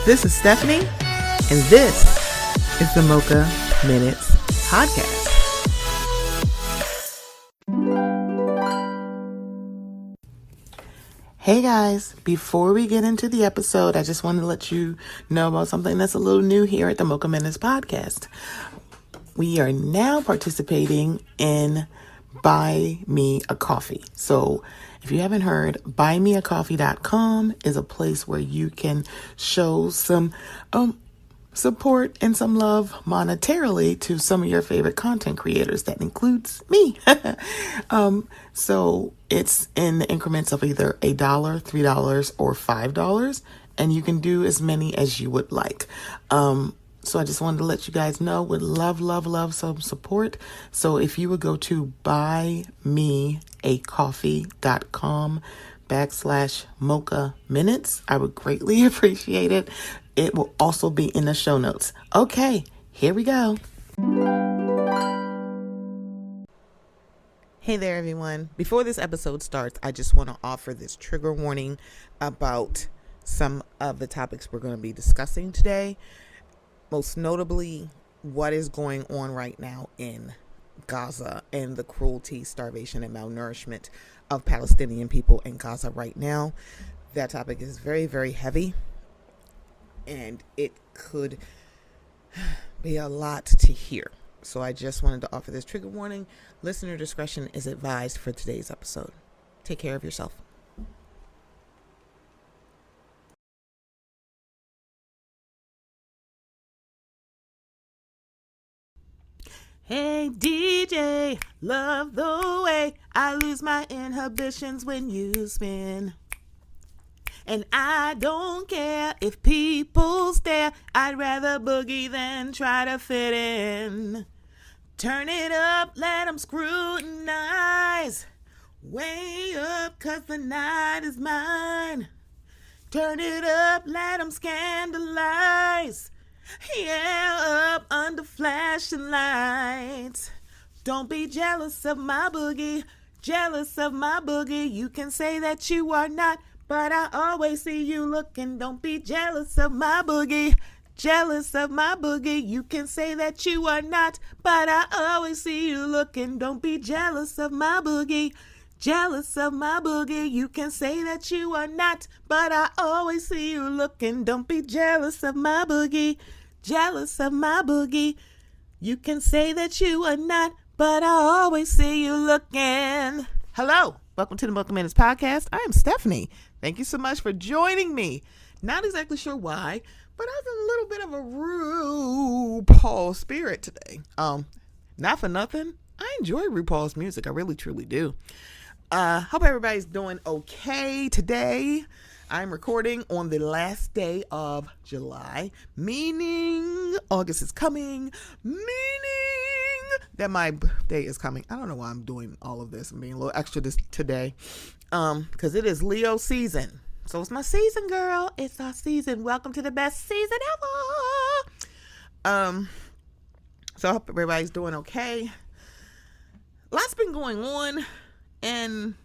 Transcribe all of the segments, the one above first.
This is Stephanie, and this is the Mocha Minutes Podcast. Hey guys, before we get into the episode, I just wanted to let you know about something that's a little new here at the Mocha Minutes Podcast. We are now participating in Buy Me a Coffee. So if you haven't heard, buymeacoffee.com is a place where you can show some support and some love monetarily to some of your favorite content creators. That includes me. So it's in the increments of either $1, $3, or $5, and you can do as many as you would like. So I just wanted to let you guys know, would love some support. So if you would go to buymeacoffee.com/Mocha Minutes, I would greatly appreciate it. It will also be in the show notes. Okay, here we go. Hey there, everyone. Before this episode starts, I just want to offer this trigger warning about some of the topics we're going to be discussing today. Most notably, what is going on right now in Gaza and the cruelty, starvation, and malnourishment of Palestinian people in Gaza right now. That topic is very, very heavy, and it could be a lot to hear. So I just wanted to offer this trigger warning. Listener discretion is advised for today's episode. Take care of yourself. Hey DJ, love the way I lose my inhibitions when you spin. And I don't care if people stare, I'd rather boogie than try to fit in. Turn it up, let them scrutinize. Way up, 'cause the night is mine. Turn it up, let them scandalize. Yeah, up under flashing lights. Don't be jealous of my boogie, jealous of my boogie. You can say that you are not, but I always see you looking. Don't be jealous of my boogie, jealous of my boogie. You can say that you are not, but I always see you looking. Don't be jealous of my boogie, jealous of my boogie. You can say that you are not, but I always see you looking. Don't be jealous of my boogie, jealous of my boogie. You can say that you are not, but I always see you looking. Hello, welcome to the Mocha Minutes Podcast. I am Stephanie. Thank you so much for joining me. Not exactly sure why, but I was in a little bit of a RuPaul spirit today. Not for nothing, I enjoy RuPaul's music. I really, truly do. Hope everybody's doing okay today. I'm recording on the last day of July, meaning August is coming, meaning that my birthday is coming. I don't know why I'm doing all of this. I'm being a little extra today, because it is Leo season. So it's my season, girl. It's our season. Welcome to the best season ever. So I hope everybody's doing okay. Lots been going on, and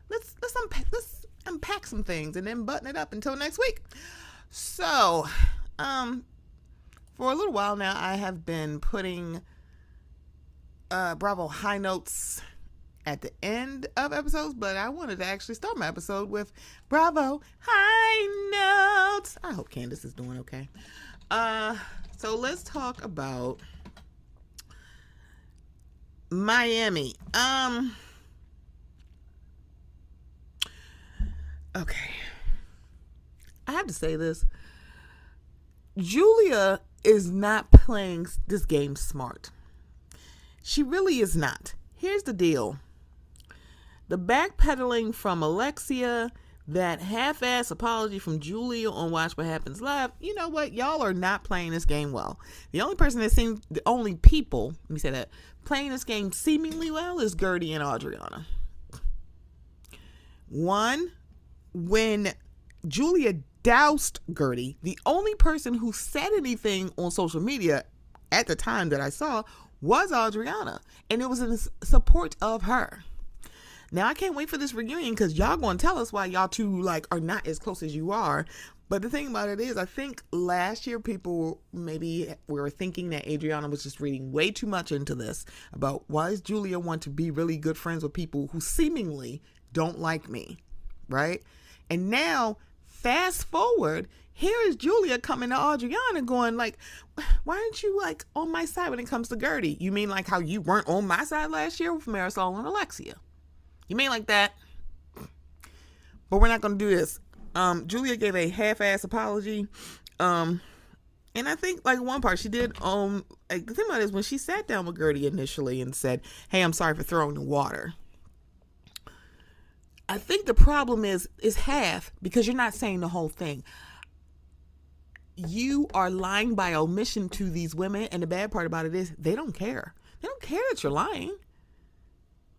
let's unpack some things and then button it up until next week. So, for a little while now, I have been putting Bravo high notes at the end of episodes, but I wanted to actually start my episode with Bravo high notes. I hope Candace is doing okay. So let's talk about Miami. Okay. I have to say this. Julia is not playing this game smart. She really is not. Here's the deal. The backpedaling from Alexia, that half-ass apology from Julia on Watch What Happens Live, you know what? Y'all are not playing this game well. The only people, let me say that, playing this game seemingly well is Gertie and Adriana. One, when Julia doused Gertie, the only person who said anything on social media at the time that I saw was Adriana, and it was in support of her. Now I can't wait for this reunion because y'all gonna tell us why y'all two like are not as close as you are. But the thing about it is, I think last year people maybe were thinking that Adriana was just reading way too much into this about why does Julia want to be really good friends with people who seemingly don't like me, right? And now, fast forward, here is Julia coming to Adriana going like, why aren't you like on my side when it comes to Gertie? You mean like how you weren't on my side last year with Marisol and Alexia? You mean like that? But we're not going to do this. Julia gave a half-ass apology. And I think like one part she did, like the thing about it is when she sat down with Gertie initially and said, hey, I'm sorry for throwing the water. I think the problem is half because you're not saying the whole thing. You are lying by omission to these women. And the bad part about it is they don't care. They don't care that you're lying.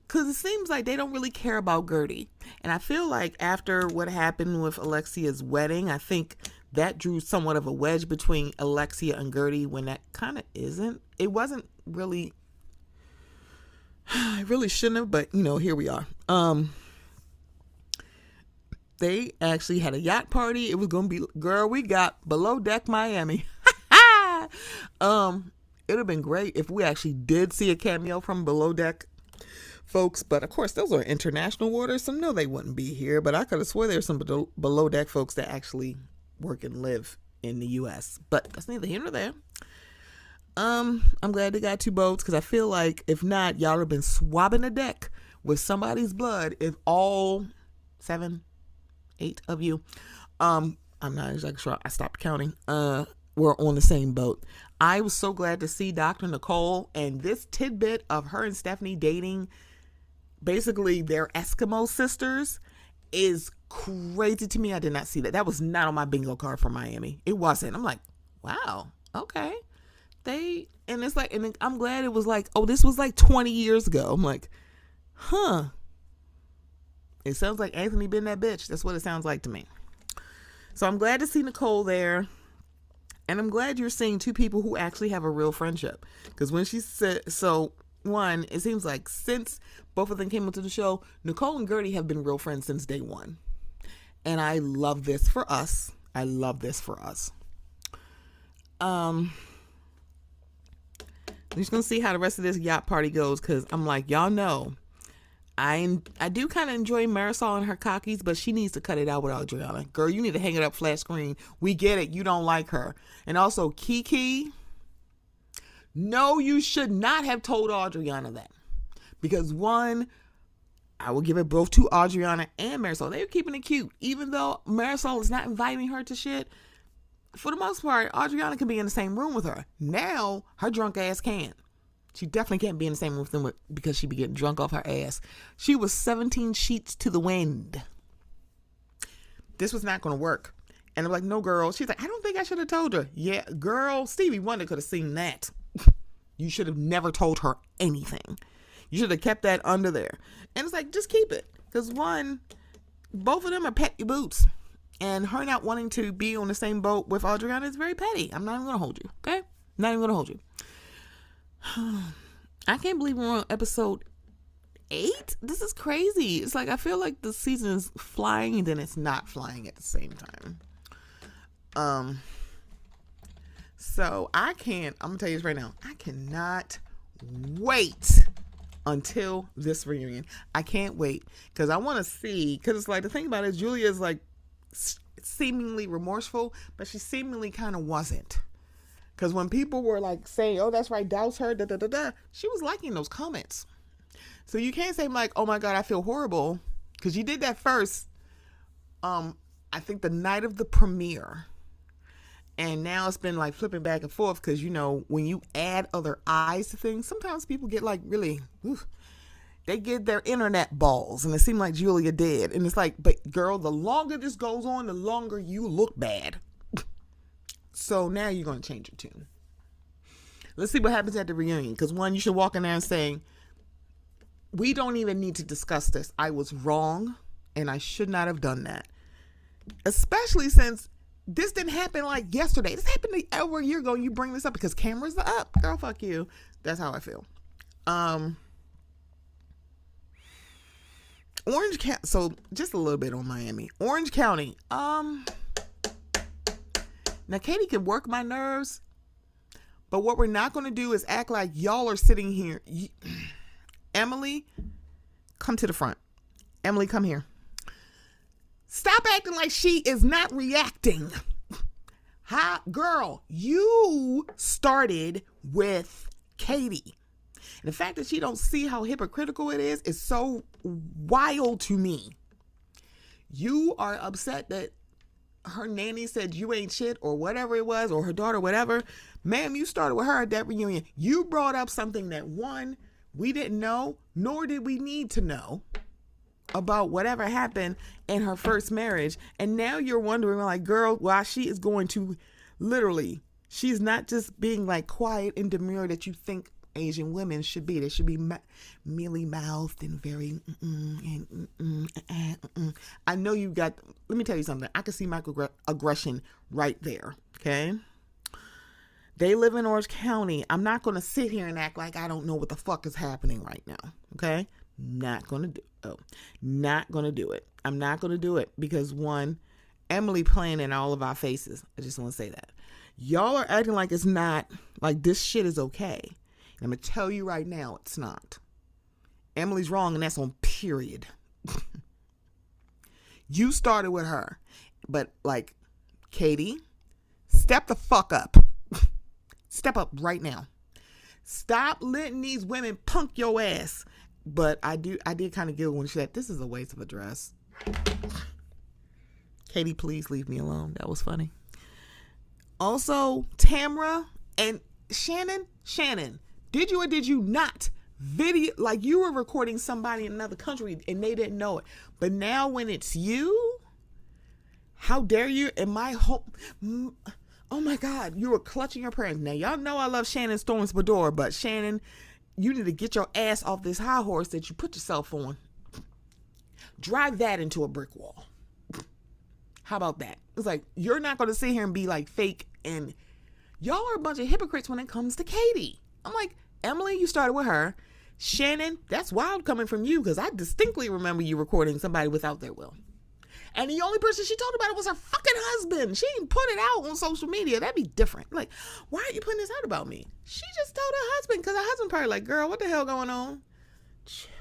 Because it seems like they don't really care about Gertie. And I feel like after what happened with Alexia's wedding, I think that drew somewhat of a wedge between Alexia and Gertie when that kind of isn't. It wasn't really, it really shouldn't have, but here we are. They actually had a yacht party. It was going to be, girl, we got Below Deck Miami. It would have been great if we actually did see a cameo from Below Deck folks, but of course those are international waters, so no, they wouldn't be here. But I could have swore there's some Below Deck folks that actually work and live in the U.S. But that's neither here nor there. I'm glad they got two boats because I feel like if not, y'all have been swabbing the deck with somebody's blood. If all 7, 8 of you, I'm not exactly sure. I stopped counting. Were on the same boat. I was so glad to see Dr. Nicole and this tidbit of her and Stephanie dating. Basically, they're Eskimo sisters is crazy to me. I did not see that. That was not on my bingo card for Miami. It wasn't. I'm like, wow, okay. And it's like, and I'm glad it was like, oh, this was like 20 years ago. I'm like, huh. It sounds like Anthony been that bitch. That's what it sounds like to me. So I'm glad to see Nicole there. And I'm glad you're seeing two people who actually have a real friendship. Because when she said, so one, it seems like since both of them came into the show, Nicole and Gertie have been real friends since day one. And I love this for us. I'm just going to see how the rest of this yacht party goes. Because I'm like, y'all know, I do kind of enjoy Marisol and her cockies, but she needs to cut it out with Adriana. Girl, you need to hang it up flat screen. We get it. You don't like her. And also, Kiki, no, you should not have told Adriana that. Because one, I will give it both to Adriana and Marisol. They were keeping it cute. Even though Marisol is not inviting her to shit, for the most part, Adriana can be in the same room with her. Now, her drunk ass can't. She definitely can't be in the same room with them because she'd be getting drunk off her ass. She was 17 sheets to the wind. This was not going to work. And I'm like, no, girl. She's like, I don't think I should have told her. Yeah, girl, Stevie Wonder could have seen that. You should have never told her anything. You should have kept that under there. And it's like, just keep it. Because one, both of them are petty boots. And her not wanting to be on the same boat with Adriana is very petty. I'm not even going to hold you. Okay? Not even going to hold you. I can't believe we're on episode 8. This is crazy. It's like I feel like the season is flying and then it's not flying at the same time. So I'm gonna tell you this right now. I cannot wait until this reunion. I can't wait because I want to see, because it's like the thing about it is Julia is like seemingly remorseful, but she seemingly kind of wasn't. Because when people were like saying, oh, that's right, douse her, she was liking those comments. So you can't say like, oh my God, I feel horrible. Because you did that first, I think the night of the premiere. And now it's been like flipping back and forth because, when you add other eyes to things, sometimes people get like really, they get their internet balls. And it seemed like Julia did. And it's like, but girl, the longer this goes on, the longer you look bad. So now you're going to change your tune. Let's see what happens at the reunion. Because one, you should walk in there and say, we don't even need to discuss this. I was wrong and I should not have done that. Especially since this didn't happen like yesterday. This happened over a year ago and you bring this up because cameras are up. Girl, fuck you. That's how I feel. Orange County. So just a little bit on Miami. Orange County. Now Katie can work my nerves, but what we're not going to do is act like y'all are sitting here. Emily, come to the front. Emily, come here. Stop acting like she is not reacting. Hi, girl, you started with Katie. And the fact that she don't see how hypocritical it is so wild to me. You are upset that her nanny said you ain't shit or whatever it was, or her daughter, whatever. Ma'am, you started with her at that reunion. You brought up something that, one, we didn't know, nor did we need to know about whatever happened in her first marriage. And now you're wondering, like, girl, why she is going to literally, she's not just being like quiet and demure that you think Asian women should be. They should be mealy-mouthed and very I know you got, let me tell you something. I can see microaggression right there, okay? They live in Orange County. I'm not going to sit here and act like I don't know what the fuck is happening right now, okay? Not going to do it. I'm not going to do it because, one, Emily playing in all of our faces. I just want to say that. Y'all are acting like it's not, like this shit is okay. And I'm going to tell you right now, it's not. Emily's wrong, and that's on period. You started with her. But, like, Katie, step the fuck up. Step up right now. Stop letting these women punk your ass. But I did kind of giggle when she said, this is a waste of a dress. Katie, please leave me alone. That was funny. Also, Tamra and Shannon, did you or did you not video, like you were recording somebody in another country and they didn't know it. But now when it's you, how dare you? In my home, oh my God, you were clutching your pearls. Now y'all know I love Shannon Storms Bador, but Shannon, you need to get your ass off this high horse that you put yourself on. Drive that into a brick wall. How about that? It's like, you're not going to sit here and be like fake, and y'all are a bunch of hypocrites when it comes to Katie. I'm like, Emily, you started with her. Shannon, that's wild coming from you, because I distinctly remember you recording somebody without their will. And the only person she told about it was her fucking husband. She didn't put it out on social media. That'd be different. Like, why are you putting this out about me? She just told her husband, because her husband probably like, girl, what the hell going on?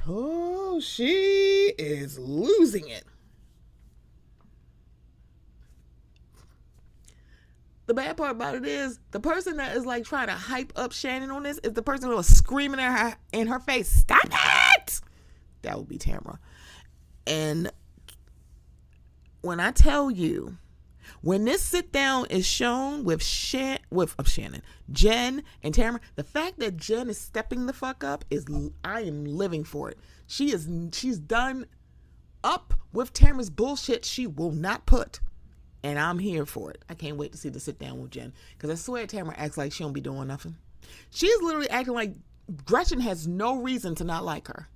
Oh, she is losing it. The bad part about it is the person that is like trying to hype up Shannon on this is the person who was screaming at her in her face, stop it! That would be Tamra. And when I tell you, when this sit down is shown with Jen and Tamra, the fact that Jen is stepping the fuck up is, I am living for it. She's done up with Tamra's bullshit she will not put. And I'm here for it. I can't wait to see the sit down with Jen. Because I swear Tamra acts like she don't be doing nothing. She's literally acting like Gretchen has no reason to not like her.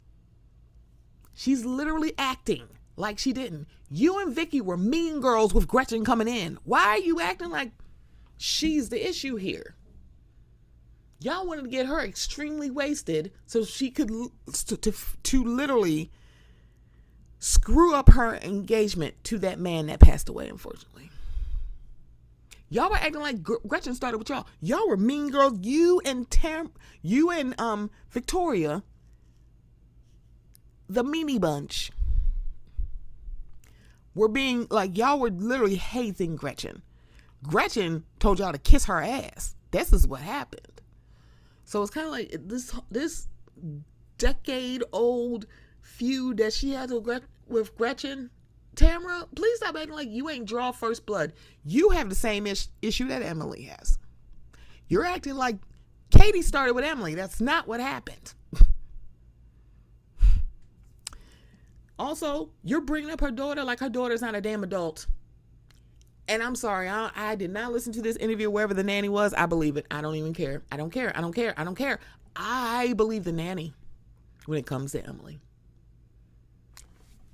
She's literally acting like she didn't. You and Vicky were mean girls with Gretchen coming in. Why are you acting like she's the issue here? Y'all wanted to get her extremely wasted so she could to literally screw up her engagement to that man that passed away, unfortunately. Y'all were acting like Gretchen started with y'all. Y'all were mean girls. You and Victoria, the meanie bunch, were being like, y'all were literally hazing Gretchen. Gretchen told y'all to kiss her ass. This is what happened. So it's kind of like this decade-old feud that she had with Gretchen. Tamra, please stop acting like you ain't draw first blood. You have the same issue that Emily has. You're acting like Katie started with Emily. That's not what happened. Also, you're bringing up her daughter like her daughter's not a damn adult. And I'm sorry, I did not listen to this interview wherever the nanny was. I believe it. I don't even care. I don't care. I believe the nanny when it comes to Emily.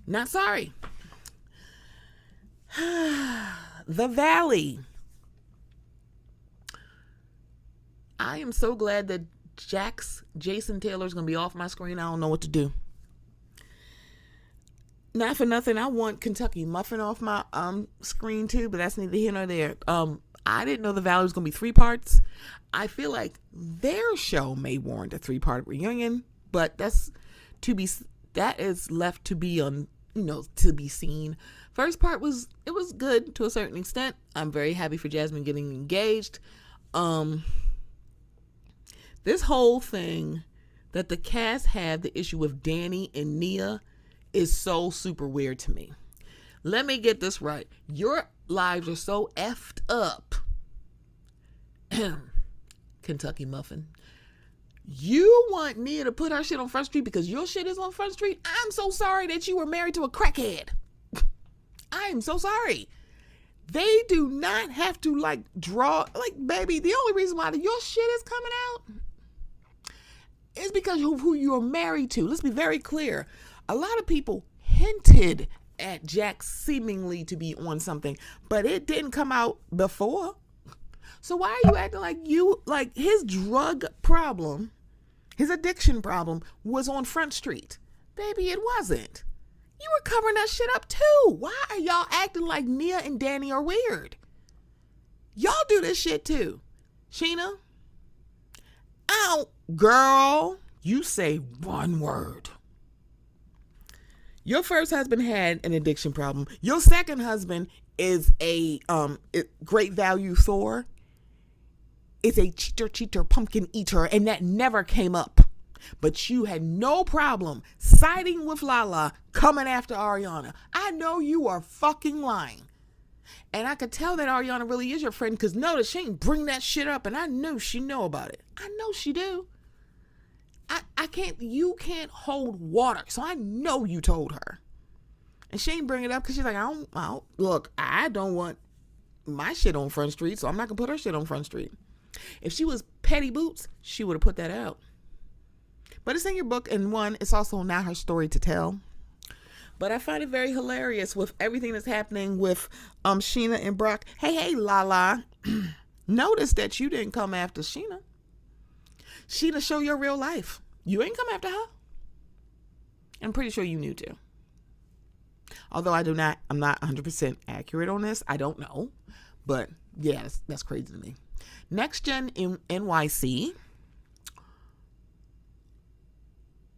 Not sorry. The Valley. I am so glad that Jason Taylor is going to be off my screen. I don't know what to do. Not for nothing, I want Kentucky Muffin off my screen too, but that's neither here nor there. I didn't know the Valley was gonna be 3 parts. I feel like their show may warrant a 3-part reunion, but that is left to be on, to be seen. First part was good to a certain extent. I'm very happy for Jasmine getting engaged. This whole thing that the cast had the issue with Danny and Nia is so super weird to me. Let me get this right. Your lives are so effed up. Kentucky Muffin. You want Nia to put her shit on Front Street because your shit is on Front Street? I'm so sorry that you were married to a crackhead. I am so sorry. They do not have to baby, the only reason why your shit is coming out is because of who you're married to. Let's be very clear. A lot of people hinted at Jack seemingly to be on something, but it didn't come out before. So why are you acting like his drug problem, his addiction problem was on Front Street? Baby, it wasn't. You were covering that shit up too. Why are y'all acting like Nia and Danny are weird? Y'all do this shit too. Sheena? Ow, girl. You say one word. Your first husband had an addiction problem. Your second husband is a great value Thor. Is a cheater, pumpkin eater, and that never came up. But you had no problem siding with Lala, coming after Ariana. I know you are fucking lying. And I could tell that Ariana really is your friend, because notice she ain't bring that shit up, and I knew she know about it. I know she do. You can't hold water, so I know you told her. And she ain't bring it up because she's like, I don't want my shit on Front Street, so I'm not going to put her shit on Front Street. If she was petty boots, she would have put that out. But it's in your book, and it's also not her story to tell. But I find it very hilarious with everything that's happening with Sheena and Brock. Hey, Lala. Notice that you didn't come after Sheena. Sheena, show your real life. You ain't come after her. I'm pretty sure you knew too. Although I'm not 100% accurate on this. I don't know. But yeah, that's crazy to me. Next Gen in NYC.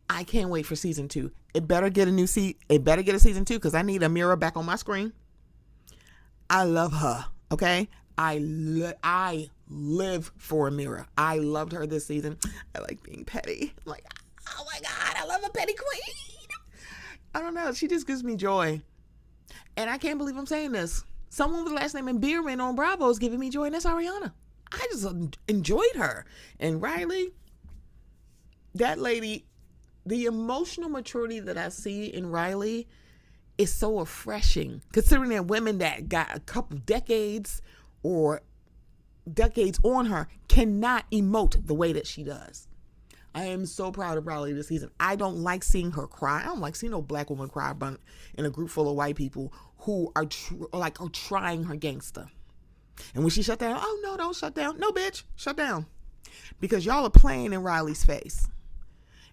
I can't wait for season 2. It better get a season 2 because I need Amira back on my screen. I love her. Okay. I live for Amira. I loved her this season. I like being petty. I'm like, oh my God, I love a petty queen. I don't know. She just gives me joy. And I can't believe I'm saying this. Someone with the last name Bierman on Bravo is giving me joy, and that's Ariana. I just enjoyed her. And Riley, that lady, the emotional maturity that I see in Riley is so refreshing, considering that women that got a couple decades or decades on her cannot emote the way that she does. I am so proud of Riley this season. I don't like seeing her cry. I don't like seeing no black woman cry in a group full of white people who are trying her gangster. And when she shut down, oh no, don't shut down. No, bitch, shut down. Because y'all are playing in Riley's face.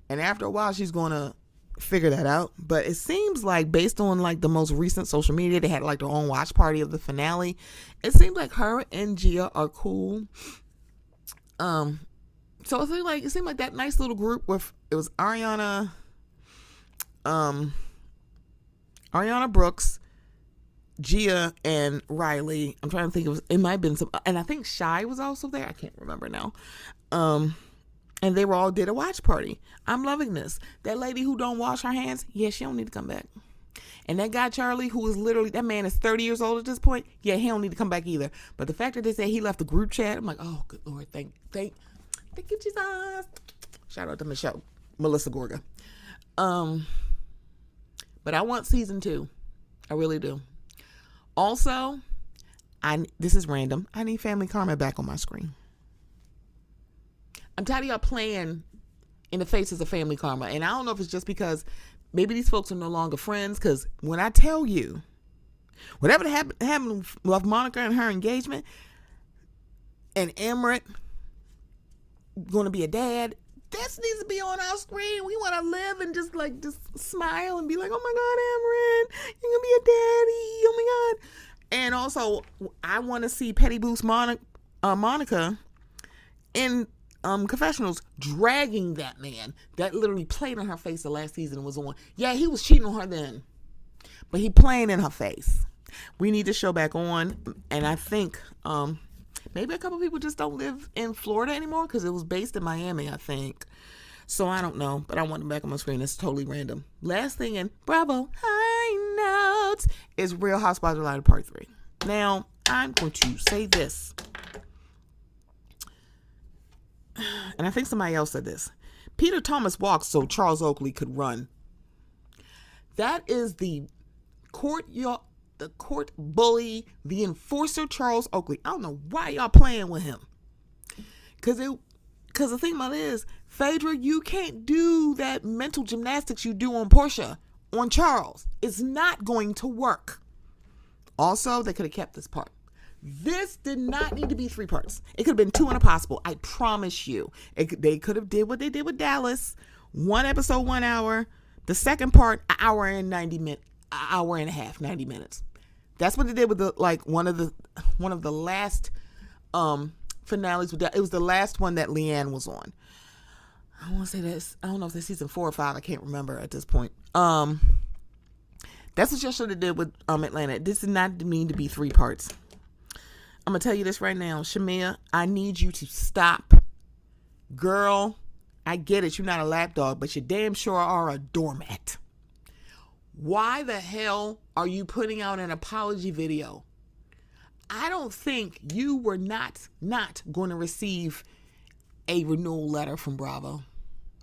And after a while, she's going to figure that out. But it seems like based on the most recent social media, they had their own watch party of the finale. It seems like her and Gia are cool. So it seemed like that nice little group with, it was Ariana Brooks, Gia, and Riley. I'm trying to think, it might have been some, and I think Shy was also there. I can't remember now. And they all did a watch party. I'm loving this. That lady who don't wash her hands, yeah, she don't need to come back. And that guy Charlie, who is literally, that man is 30 years old at this point, yeah, he don't need to come back either. But the fact that they said he left the group chat, I'm like, oh, good Lord, thank you, Jesus. Shout out to Melissa Gorga. But I want season 2. I really do. Also, this is random. I need Family Karma back on my screen. I'm tired of y'all playing in the faces of Family Karma. And I don't know if it's just because maybe these folks are no longer friends. Because when I tell you, whatever happened with Monica and her engagement, and Emmerich going to be a dad, this needs to be on our screen. We want to live and just smile and be like, oh my God, Amarin, you're going to be a daddy. Oh my God. And also, I want to see Petty Boost Monica in confessionals dragging that man that literally played in her face the last season was on. Yeah, he was cheating on her then, but he playing in her face. We need the show back on, and I think maybe a couple people just don't live in Florida anymore because it was based in Miami, I think. So I don't know, but I want them back on my screen. It's totally random. Last thing in Bravo High Notes is Real Housewives of Atlanta Part 3. Now, I'm going to say this, and I think somebody else said this. Peter Thomas walked so Charles Oakley could run. That is the court bully, the enforcer, Charles Oakley. I don't know why y'all playing with him. Because the thing about it is, Phaedra, you can't do that mental gymnastics you do on Portia, on Charles. It's not going to work. Also, they could have kept this part. This did not need to be 3 parts. It could have been 2 and a possible. I promise you. They could have did what they did with Dallas. 1 episode, 1 hour. The second part, an hour and 90 minutes. An hour and a half, 90 minutes. That's what they did with one of the last finales. It was the last one that Leanne was on. I want to say this. I don't know if it's season 4 or 5. I can't remember at this point. That's what y'all should have did with Atlanta. This did not mean to be 3 parts. I'm going to tell you this right now. Shamea, I need you to stop. Girl, I get it. You're not a lapdog, but you damn sure are a doormat. Why the hell are you putting out an apology video? I don't think you were not going to receive a renewal letter from Bravo.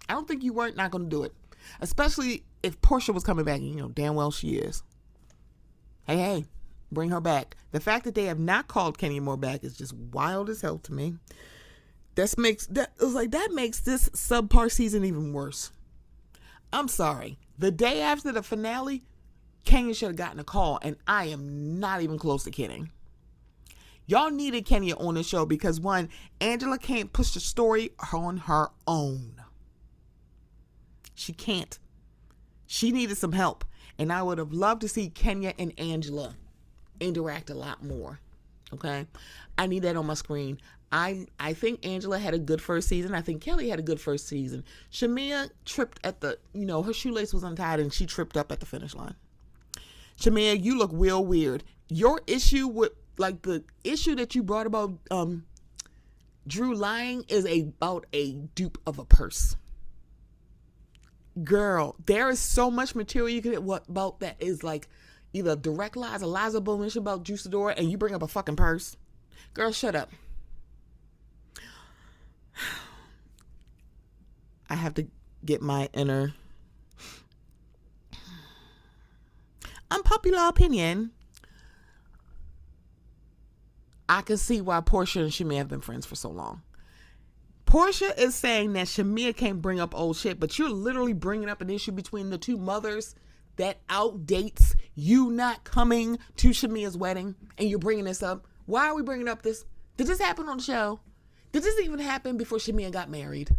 I don't think you weren't not going to do it. Especially if Portia was coming back, and you know damn well she is. Hey, bring her back. The fact that they have not called Kenya Moore back is just wild as hell to me. That makes this subpar season even worse. I'm sorry. The day after the finale, Kenya should have gotten a call, and I am not even close to kidding. Y'all needed Kenya on the show because, one, Angela can't push the story on her own. She can't. She needed some help, and I would have loved to see Kenya and Angela interact a lot more. Okay? I need that on my screen. I think Angela had a good first season. I think Kelly had a good first season. Shamea tripped at her shoelace was untied and she tripped up at the finish line. Shamea, you look real weird. Your issue with, the issue that you brought about Drew lying is about a dupe of a purse. Girl, there is so much material you can about that is either direct lies or lies of bullshit about Juicador, and you bring up a fucking purse. Girl, shut up. I have to get my inner unpopular opinion. I can see why Portia and Shamea have been friends for so long. Portia is saying that Shamea can't bring up old shit, but you're literally bringing up an issue between the two mothers that outdates you not coming to Shamea's wedding, and you're bringing this up. Why are we bringing up this? Did this happen on the show? Did this even happen before Shamea got married?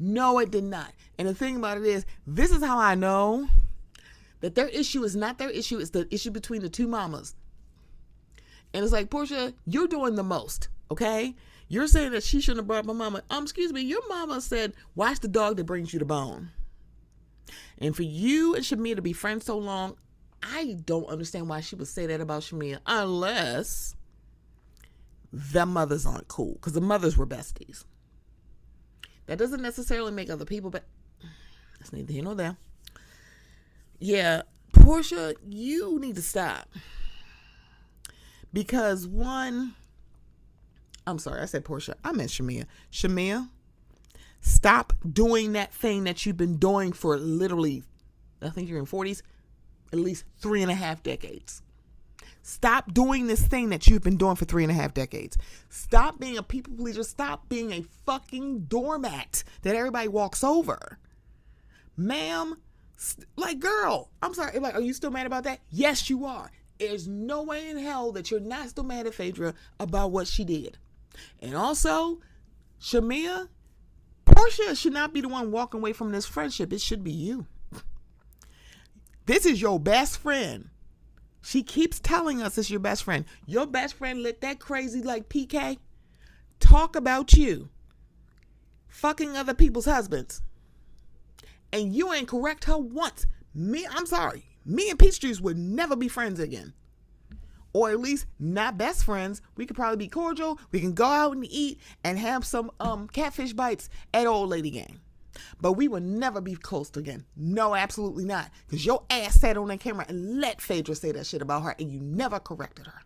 No, it did not. And the thing about it is, this is how I know that their issue is not their issue. It's the issue between the two mamas. And it's like, Portia, you're doing the most, okay? You're saying that she shouldn't have brought my mama. Excuse me, your mama said, watch the dog that brings you the bone. And for you and Shamea to be friends so long, I don't understand why she would say that about Shamea, unless the mothers aren't cool, because the mothers were besties. That doesn't necessarily make other people, but that's neither here nor there. Yeah, Portia, you need to stop. Because one, I'm sorry, I said Portia. I meant Shamea. Shamea, stop doing that thing that you've been doing for literally, I think you're in 40s, at least 3.5 decades. Stop doing this thing that you've been doing for 3.5 decades. Stop being a people pleaser. Stop being a fucking doormat that everybody walks over. Ma'am, girl, I'm sorry. Are you still mad about that? Yes, you are. There's no way in hell that you're not still mad at Phaedra about what she did. And also, Shamea, Portia should not be the one walking away from this friendship. It should be you. This is your best friend. She keeps telling us it's your best friend. Your best friend let that crazy like PK talk about you fucking other people's husbands. And you ain't correct her once. I'm sorry. Me and Peachtrees would never be friends again. Or at least not best friends. We could probably be cordial. We can go out and eat and have some catfish bites at Old Lady Gang. But we will never be close again. No, absolutely not. Because your ass sat on that camera and let Phaedra say that shit about her and you never corrected her.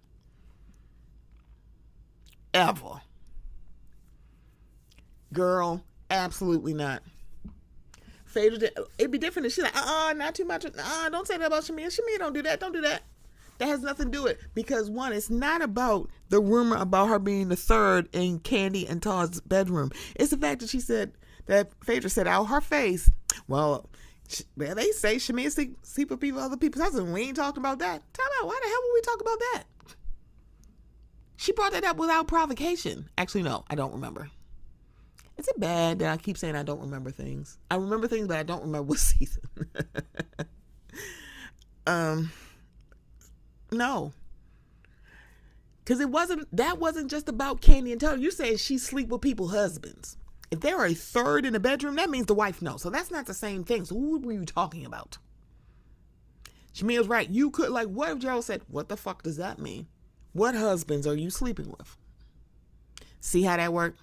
Ever. Girl, absolutely not. Phaedra, it'd be different if she's like, not too much. Don't say that about Shamia. Shamia, don't do that. Don't do that. That has nothing to do with it. Because one, it's not about the rumor about her being the third in Candy and Todd's bedroom. It's the fact that she said, that Phaedra said out her face, well, they say Shamia sleep with people, other people's husbands. We ain't talking about that. Time out. Why the hell would we talk about that? She brought that up without provocation. Actually, no, I don't remember. Is it bad that I keep saying I don't remember things? I remember things, but I don't remember what season. No. Because that wasn't just about Candy and Todd. You're saying she sleep with people's husbands. If there are a third in the bedroom, that means the wife knows. So that's not the same thing. So who were you talking about? Shamia's right. You could, like, what if Gerald said, what the fuck does that mean? What husbands are you sleeping with? See how that worked?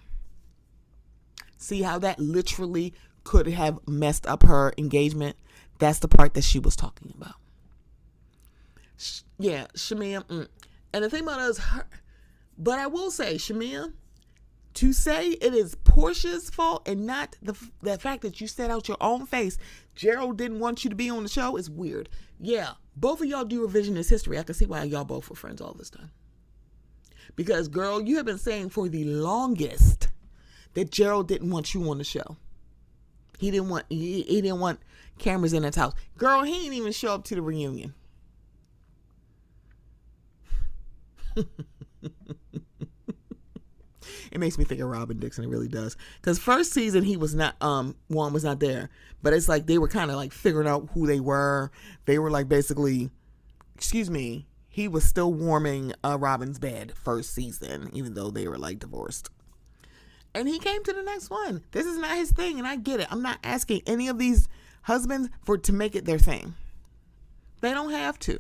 See how that literally could have messed up her engagement? That's the part that she was talking about. Yeah, Shamia. And the thing about it is, but I will say, Shamia, to say it is Portia's fault and not the fact that you said out your own face Gerald didn't want you to be on the show is weird. Yeah, both of y'all do revisionist history. I can see why y'all both were friends all this time. Because, girl, you have been saying for the longest that Gerald didn't want you on the show. He didn't want cameras in his house. Girl, he didn't even show up to the reunion. It makes me think of Robin Dixon. It really does. Because first season he was not, Juan was not there. But it's like they were kind of like figuring out who they were. They were like basically, he was still warming Robin's bed first season, even though they were like divorced. And he came to the next one. This is not his thing, and I get it. I'm not asking any of these husbands to make it their thing. They don't have to.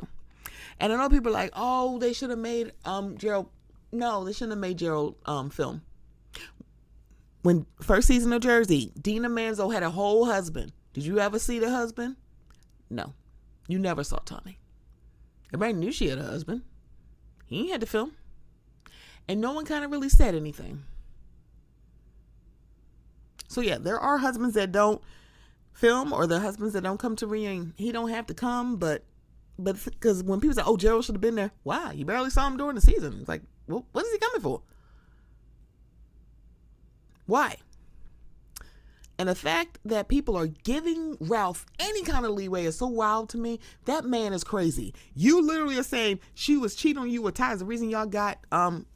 And I know people are like, oh, they should have made Gerald. No, they shouldn't have made Gerald film. When first season of Jersey, Dina Manzo had a whole husband. Did you ever see the husband? No. You never saw Tommy. Everybody knew she had a husband. He ain't had to film. And no one kind of really said anything. So yeah, there are husbands that don't film, or the husbands that don't come to reunion. He don't have to come, but because when people say, oh, Gerald should have been there. Why? You barely saw him during the season. It's like, well, what is he coming for? Why? And the fact that people are giving Ralph any kind of leeway is so wild to me. That man is crazy. You literally are saying she was cheating on you with ties. The reason y'all got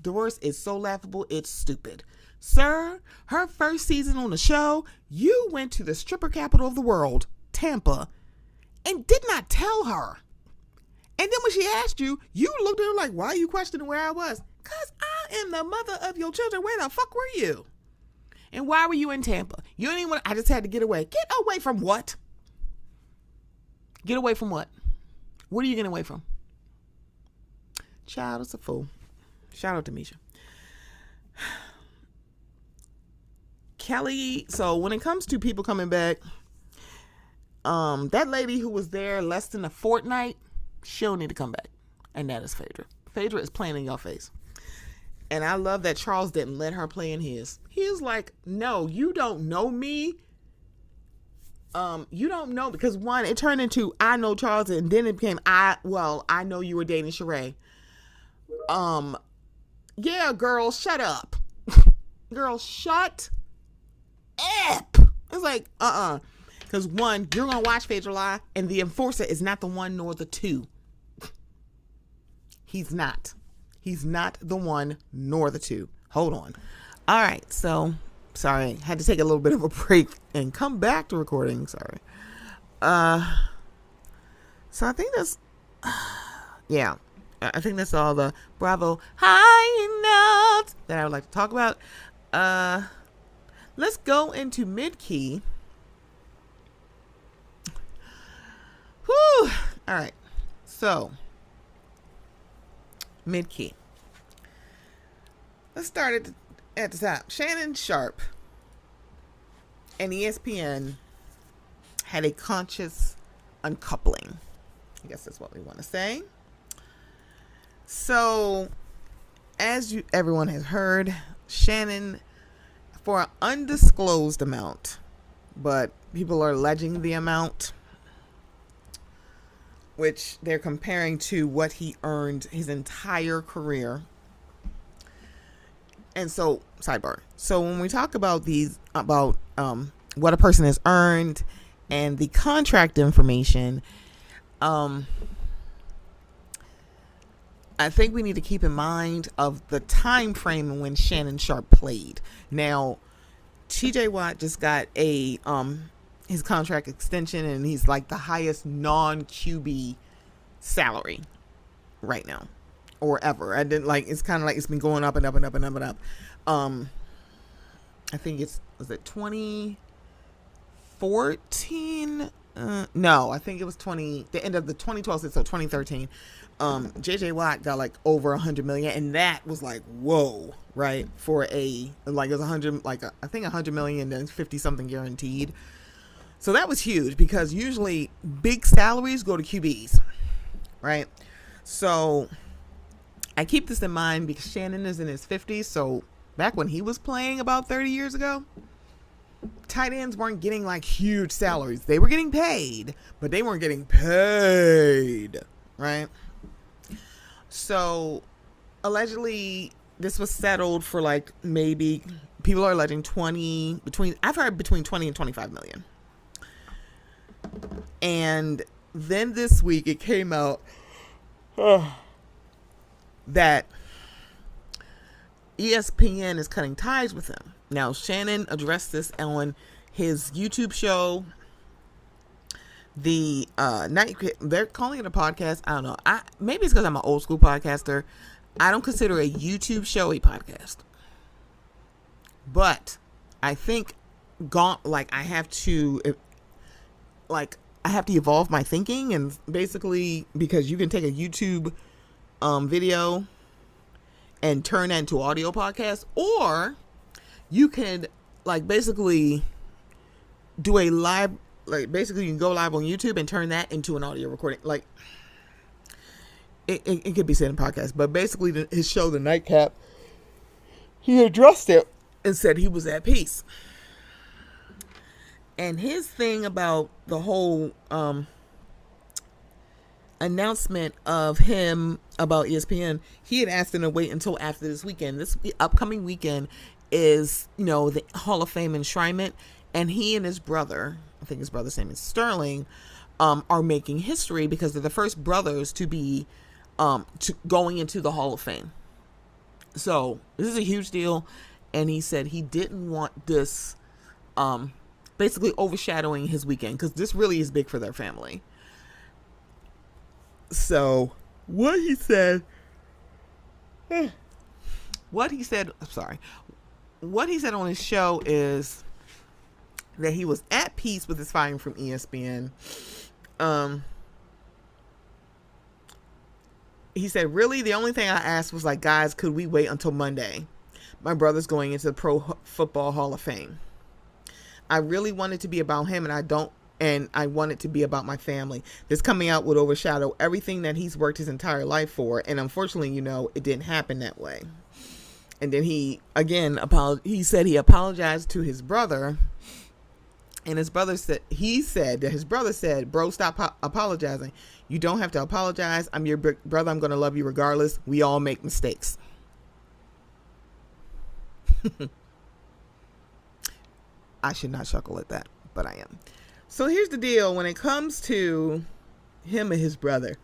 divorced is so laughable. It's stupid. Sir, her first season on the show, you went to the stripper capital of the world, Tampa, and did not tell her. And then when she asked you, you looked at her like, why are you questioning where I was? Because I am the mother of your children. Where the fuck were you? And why were you in Tampa? You didn't even want, I just had to get away. Get away from what? Get away from what? What are you getting away from? Child, it's a fool. Shout out to Misha. Kelly, so when it comes to people coming back, that lady who was there less than a fortnight, she'll need to come back. And that is Phaedra. Phaedra is playing in your face. And I love that Charles didn't let her play in his. He was like, no, you don't know me. You don't know, because one, it turned into I know Charles, and then it became I know you were dating Sheree. Yeah, girl, shut up. Girl, shut up. It's like, because one, you're going to watch Phaedra lie, and the enforcer is not the one nor the two. He's not. He's not the one nor the two. Hold on. All right, so Sorry, had to take a little bit of a break and come back to recording. Sorry. So I think that's, yeah, I think that's all the Bravo high notes that I would like to talk about. Let's go into mid-key. Whew. All right. So, mid-key. Let's start at the top. Shannon Sharpe and ESPN had a conscious uncoupling. I guess that's what we want to say. So, as everyone has heard, Shannon, for an undisclosed amount, but people are alleging the amount, which they're comparing to what he earned his entire career. And so, sidebar. So when we talk about what a person has earned and the contract information, I think we need to keep in mind of the time frame when Shannon Sharpe played. Now, TJ Watt just got his contract extension, and he's like the highest non-QB salary right now, or ever. It's kind of like it's been going up and up and up and up and up. I think was it 2014? No, I think it was the end of the 2012, so 2013. JJ Watt got like over $100 million, and that was like, whoa, right? For it was 100, I think $100 million and 50 something guaranteed. So that was huge, because usually big salaries go to QBs, right? So I keep this in mind because Shannon is in his 50s. So back when he was playing about 30 years ago, tight ends weren't getting like huge salaries. They were getting paid, but they weren't getting paid, right? So allegedly this was settled for like, maybe people are alleging I've heard between 20 and 25 million. And then this week it came out that ESPN is cutting ties with him. Now, Shannon addressed this on his YouTube show. The they're calling it a podcast. I don't know. Maybe it's because I'm an old school podcaster. I don't consider a YouTube show a podcast. But I think I have to evolve my thinking, and basically, because you can take a YouTube video and turn that into audio podcast, or you can basically do a live, basically you can go live on YouTube and turn that into an audio recording. It could be said in podcast, but basically his show, The Nightcap, he addressed it and said he was at peace. And his thing about the whole announcement of him about ESPN, he had asked him to wait until after this weekend. This upcoming weekend is, the Hall of Fame enshrinement, and he and his brother, I think his brother's name is Sterling, are making history because they're the first brothers to be going into the Hall of Fame. So this is a huge deal, and he said he didn't want this basically overshadowing his weekend, because this really is big for their family. So what he said on his show is that he was at peace with his firing from ESPN. He said, really, the only thing I asked was guys, could we wait until Monday? My brother's going into the Pro Football Hall of Fame. I really want it to be about him, and I want it to be about my family. This coming out would overshadow everything that he's worked his entire life for, and unfortunately, it didn't happen that way. And then he said he apologized to his brother, and his brother said, bro, stop apologizing. You don't have to apologize. I'm your brother. I'm going to love you regardless. We all make mistakes. I should not chuckle at that, but I am. So here's the deal when it comes to him and his brother.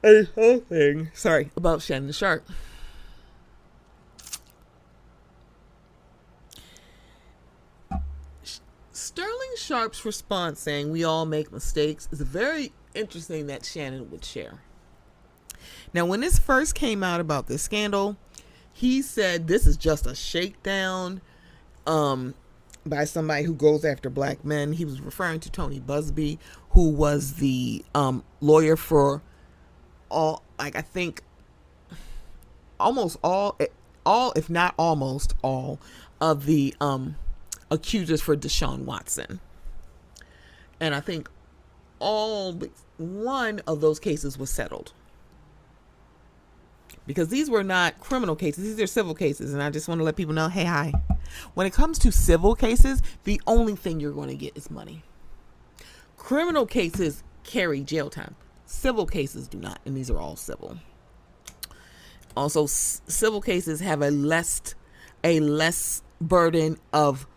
And this whole thing, about Shannon Sharpe. Sterling Sharpe's response saying we all make mistakes is very interesting that Shannon would share. Now, when this first came out about this scandal, he said this is just a shakedown by somebody who goes after black men. He was referring to Tony Busby, who was the lawyer for all, like, I think almost all, if not almost all, of the accusers for Deshaun Watson. And I think all but one of those cases was settled. Because these were not criminal cases. These are civil cases. And I just want to let people know, hey, hi. When it comes to civil cases, the only thing you're going to get is money. Criminal cases carry jail time. Civil cases do not. And these are all civil. Also, civil cases have a less burden of,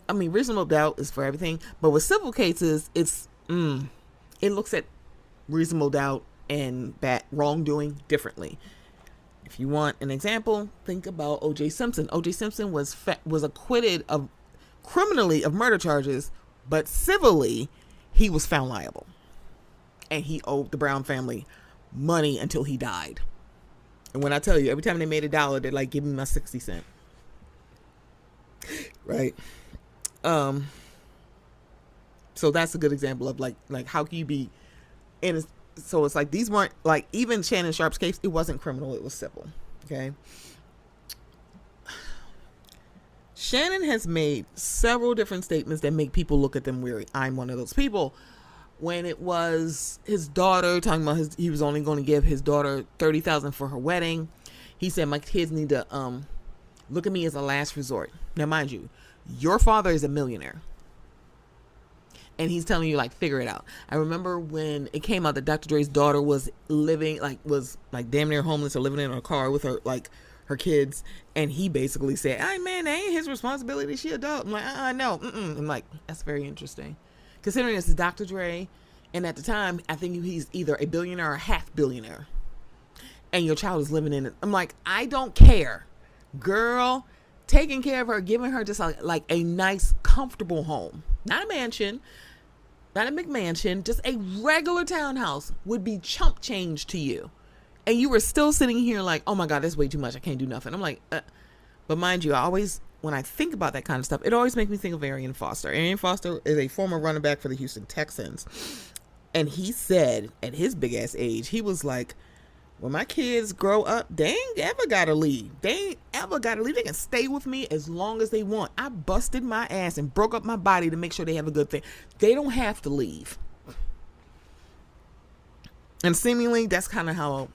I mean, reasonable doubt is for everything. But with civil cases, it looks at reasonable doubt and bad wrongdoing differently. If you want an example, think about O.J. Simpson. O.J. Simpson was acquitted of criminally of murder charges, but civilly he was found liable, and he owed the Brown family money until he died. And when I tell you, every time they made $1, they're like, "Give me my 60 cents." Right. So that's a good example of like how can you be in so it's like these weren't like, even Shannon Sharpe's case, it wasn't criminal, it was civil. Okay. Shannon has made several different statements that make people look at them weary. I'm one of those people. When it was his daughter, talking about he was only going to give his daughter $30,000 for her wedding, he said, my kids need to look at me as a last resort. Now, mind you, your father is a millionaire. And he's telling you, like, figure it out. I remember when it came out that Dr. Dre's daughter was was damn near homeless or living in a car with her kids. And he basically said, "Hey, man, that ain't his responsibility. She adult." I'm like, no. I'm like, that's very interesting. Considering this is Dr. Dre. And at the time, I think he's either a billionaire or a half billionaire. And your child is living in it. I'm like, I don't care. Girl, taking care of her, giving her just like a nice, comfortable home. Not a mansion. Not a McMansion, just a regular townhouse would be chump change to you. And you were still sitting here like, oh my God, that's way too much. I can't do nothing. I'm like, But mind you, when I think about that kind of stuff, it always makes me think of Arian Foster. Arian Foster is a former running back for the Houston Texans. And he said at his big ass age, he was like, when my kids grow up, they ain't ever gotta leave. They can stay with me as long as they want. I busted my ass and broke up my body to make sure they have a good thing. They don't have to leave. And seemingly that's kind of how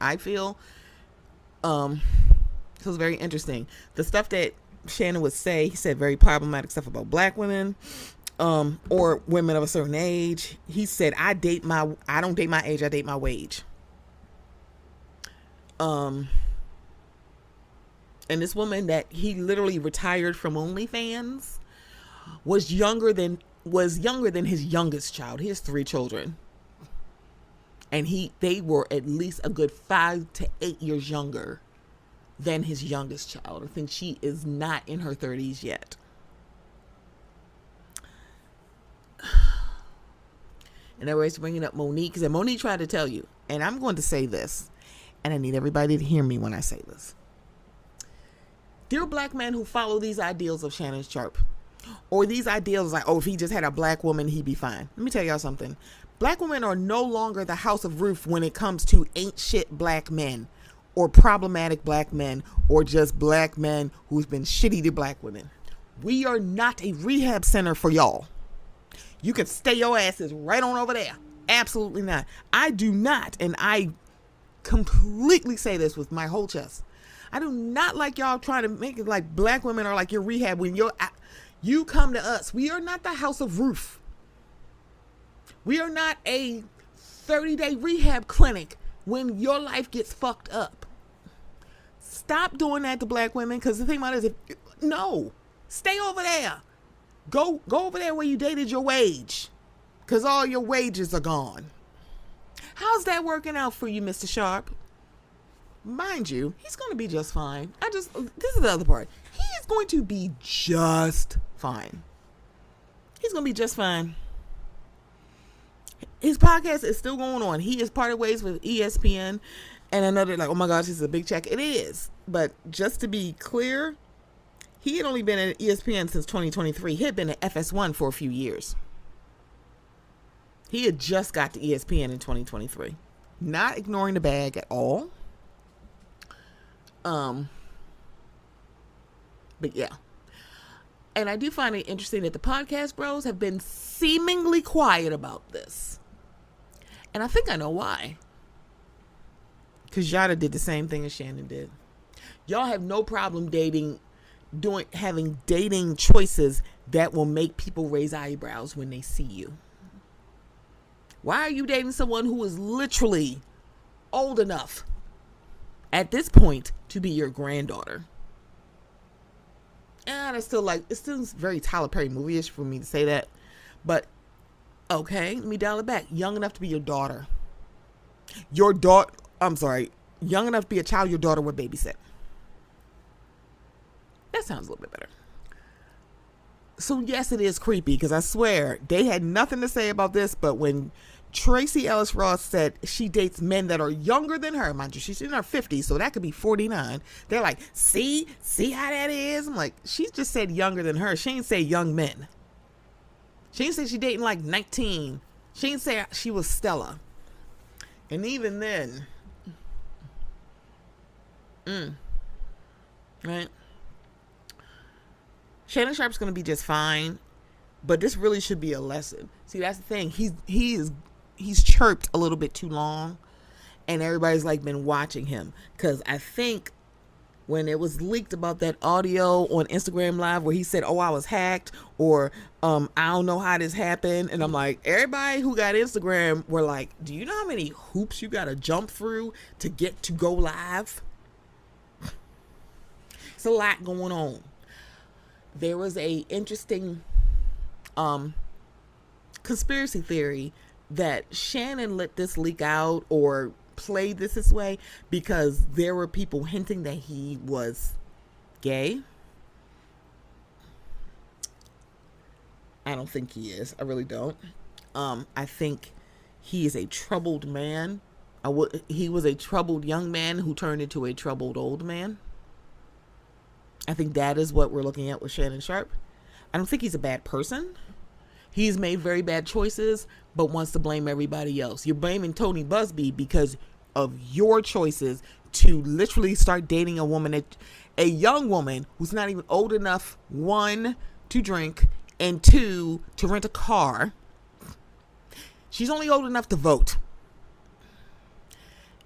I feel. So it's very interesting. The stuff that Shannon would say, he said very problematic stuff about black women, or women of a certain age. He said, I don't date my age, I date my wage. And this woman that he literally retired from OnlyFans was younger than his youngest child. He has 3 children. And they were at least a good 5 to 8 years younger than his youngest child. I think she is not in her 30s yet. And everybody's bringing up Monique, because Monique tried to tell you, and I'm going to say this, and I need everybody to hear me when I say this. Dear black men who follow these ideals of Shannon Sharpe, or these ideals like, oh, if he just had a black woman, he'd be fine. Let me tell y'all something. Black women are no longer the house of Ruth when it comes to ain't shit black men, or problematic black men, or just black men who's been shitty to black women. We are not a rehab center for y'all. You can stay your asses right on over there. Absolutely not. I do not, and I completely say this with my whole chest. I do not like y'all trying to make it like black women are like your rehab when you come to us. We are not the house of Ruth. We are not a 30-day rehab clinic when your life gets fucked up. Stop doing that to black women, because the thing about it is, no, stay over there. Go over there where you dated your wage, because all your wages are gone. How's that working out for you, Mr. Sharpe? mind you, he's going to be just fine. This is the other part. He is going to be just fine. He's going to be just fine. His podcast is still going on. He is parted ways with ESPN. And another, like, oh my gosh, this is a big check. It is. But just to be clear, he had only been at ESPN since 2023. He had been at FS1 for a few years. He had just got to ESPN in 2023. Not ignoring the bag at all. But yeah. And I do find it interesting that the podcast bros have been seemingly quiet about this. And I think I know why. Because Yada did the same thing as Shannon did. Y'all have no problem having dating choices that will make people raise eyebrows when they see you. Why are you dating someone who is literally old enough at this point to be your granddaughter? And it's still very Tyler Perry movie-ish for me to say that. But, okay, let me dial it back. Young enough to be your daughter. Young enough to be a child your daughter would babysit. That sounds a little bit better. So, yes, it is creepy because I swear they had nothing to say about this, but when Tracy Ellis Ross said she dates men that are younger than her, mind you, she's in her 50s, so that could be 49. They're like, see how that is? I'm like, she just said younger than her. She didn't say young men. She didn't say she dating like 19. She didn't say she was Stella. And even then, right? Shannon Sharpe's going to be just fine, but this really should be a lesson. See, that's the thing. He's chirped a little bit too long, and everybody's like been watching him. Because I think when it was leaked about that audio on Instagram Live where he said, "Oh, I was hacked," or "I don't know how this happened," and I'm like, everybody who got Instagram were like, "Do you know how many hoops you got to jump through to get to go live?" It's a lot going on. There was a interesting conspiracy theory that Shannon let this leak out or played this way because there were people hinting that he was gay. I don't think he is. I really don't. I think he is a troubled man. He was a troubled young man who turned into a troubled old man. I think that is what we're looking at with Shannon Sharpe. I don't think he's a bad person. He's made very bad choices, but wants to blame everybody else. You're blaming Tony Busby because of your choices to literally start dating a young woman who's not even old enough, 1, to drink, and 2, to rent a car. She's only old enough to vote.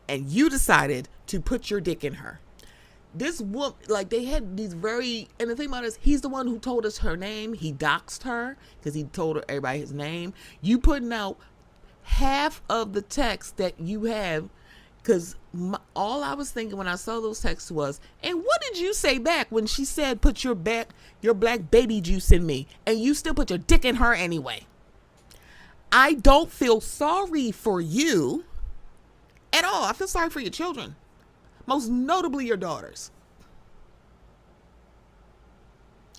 And you decided to put your dick in her. This woman, like, they had these and the thing about it is, he's the one who told us her name. He doxed her because he told everybody his name. You putting out half of the text that you have, because all I was thinking when I saw those texts was, and what did you say back when she said, put your black baby juice in me, and you still put your dick in her anyway? I don't feel sorry for you at all. I feel sorry for your children. Most notably your daughters.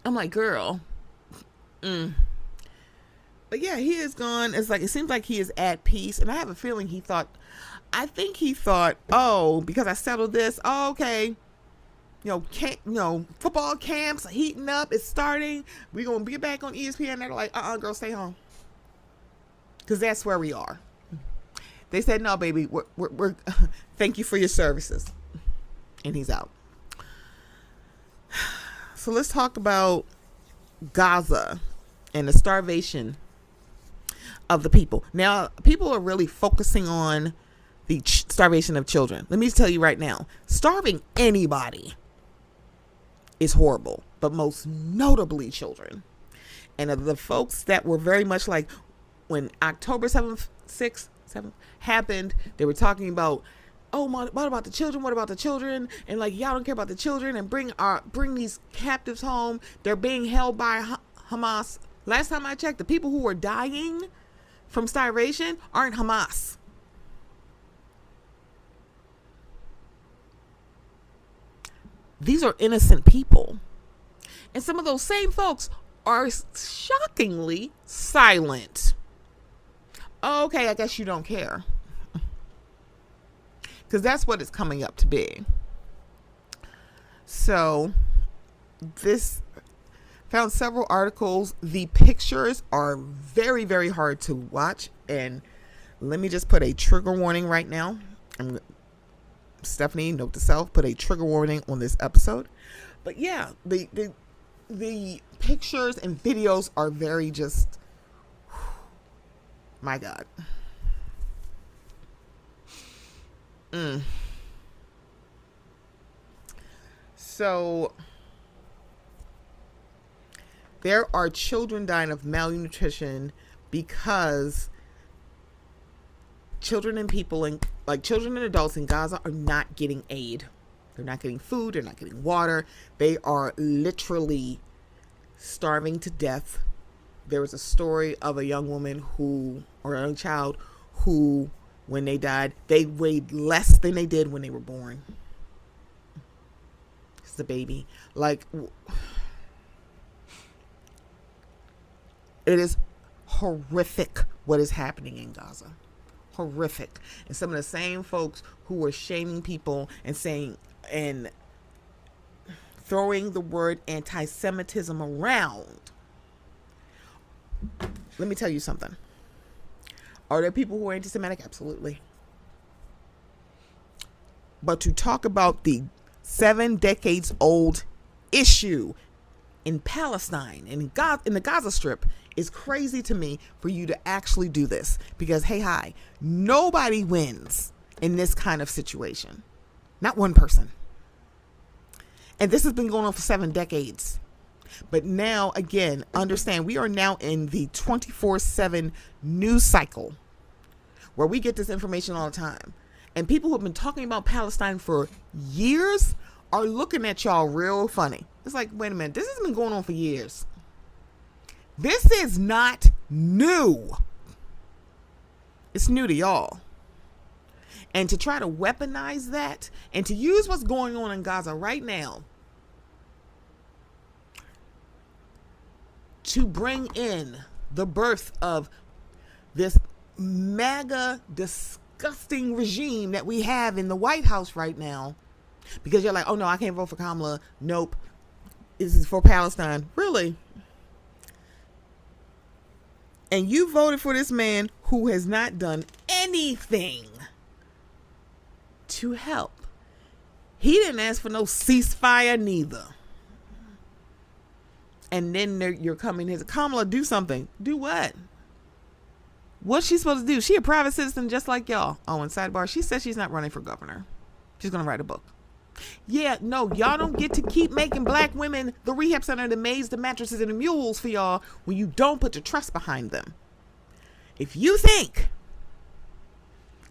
I'm like, girl. But yeah, he is gone. It seems like he is at peace. And I have a feeling he thought, oh, because I settled this, oh, okay. Football camps are heating up. It's starting. We're going to get back on ESPN. They're like, girl, stay home. Because that's where we are. They said, no, baby, we're thank you for your services. And he's out. So let's talk about Gaza and the starvation of the people. Now, people are really focusing on the starvation of children. Let me tell you right now, starving anybody is horrible, but most notably children. And of the folks that were very much like when October 7th happened, they were talking about, oh, what about the children? What about the children? And like, y'all don't care about the children, and bring these captives home. They're being held by Hamas. Last time I checked, the people who are dying from starvation aren't Hamas. these are innocent people. And some of those same folks are shockingly silent. Okay, I guess you don't care. Because that's what it's coming up to be. So, this found several articles. The pictures are very, very hard to watch. And let me just put a trigger warning right now. Stephanie, note to self, put a trigger warning on this episode. But yeah, the pictures and videos are very just, my God. So there are children dying of malnutrition because children and children and adults in Gaza are not getting aid. They're not getting food. They're not getting water. They are literally starving to death. There was a story of a young woman or a young child who, when they died, they weighed less than they did when they were born. It's the baby. It is horrific what is happening in Gaza. Horrific. And some of the same folks who were shaming people and saying and throwing the word anti-Semitism around. Let me tell you something. Are there people who are anti-Semitic? Absolutely. But to talk about the 7 decades old issue in Palestine and in the Gaza Strip is crazy to me for you to actually do this. Because, nobody wins in this kind of situation. Not one person. And this has been going on for 7 decades. But now, again, understand we are now in the 24/7 news cycle where we get this information all the time. And people who have been talking about Palestine for years are looking at y'all real funny. It's like, wait a minute, this has been going on for years. This is not new. It's new to y'all. And to try to weaponize that and to use what's going on in Gaza right now to bring in the birth of this MAGA disgusting regime that we have in the White House right now, because you're like, oh no, I can't vote for Kamala. Nope. This is for Palestine. Really? And you voted for this man who has not done anything to help. He didn't ask for no ceasefire neither. And then you're coming here, Kamala, do something. Do what? What's she supposed to do? She a private citizen just like y'all. Oh, and sidebar, she says she's not running for governor. She's going to write a book. Yeah, no, y'all don't get to keep making black women the rehab center, the maids, the mattresses, and the mules for y'all when you don't put your trust behind them. If you think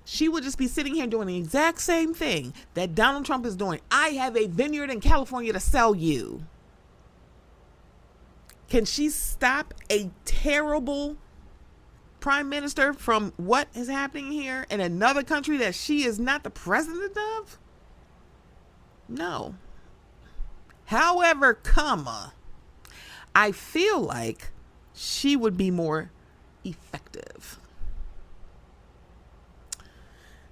she would just be sitting here doing the exact same thing that Donald Trump is doing, I have a vineyard in California to sell you. Can she stop a terrible prime minister from what is happening here in another country that she is not the president of? No. However, I feel like she would be more effective.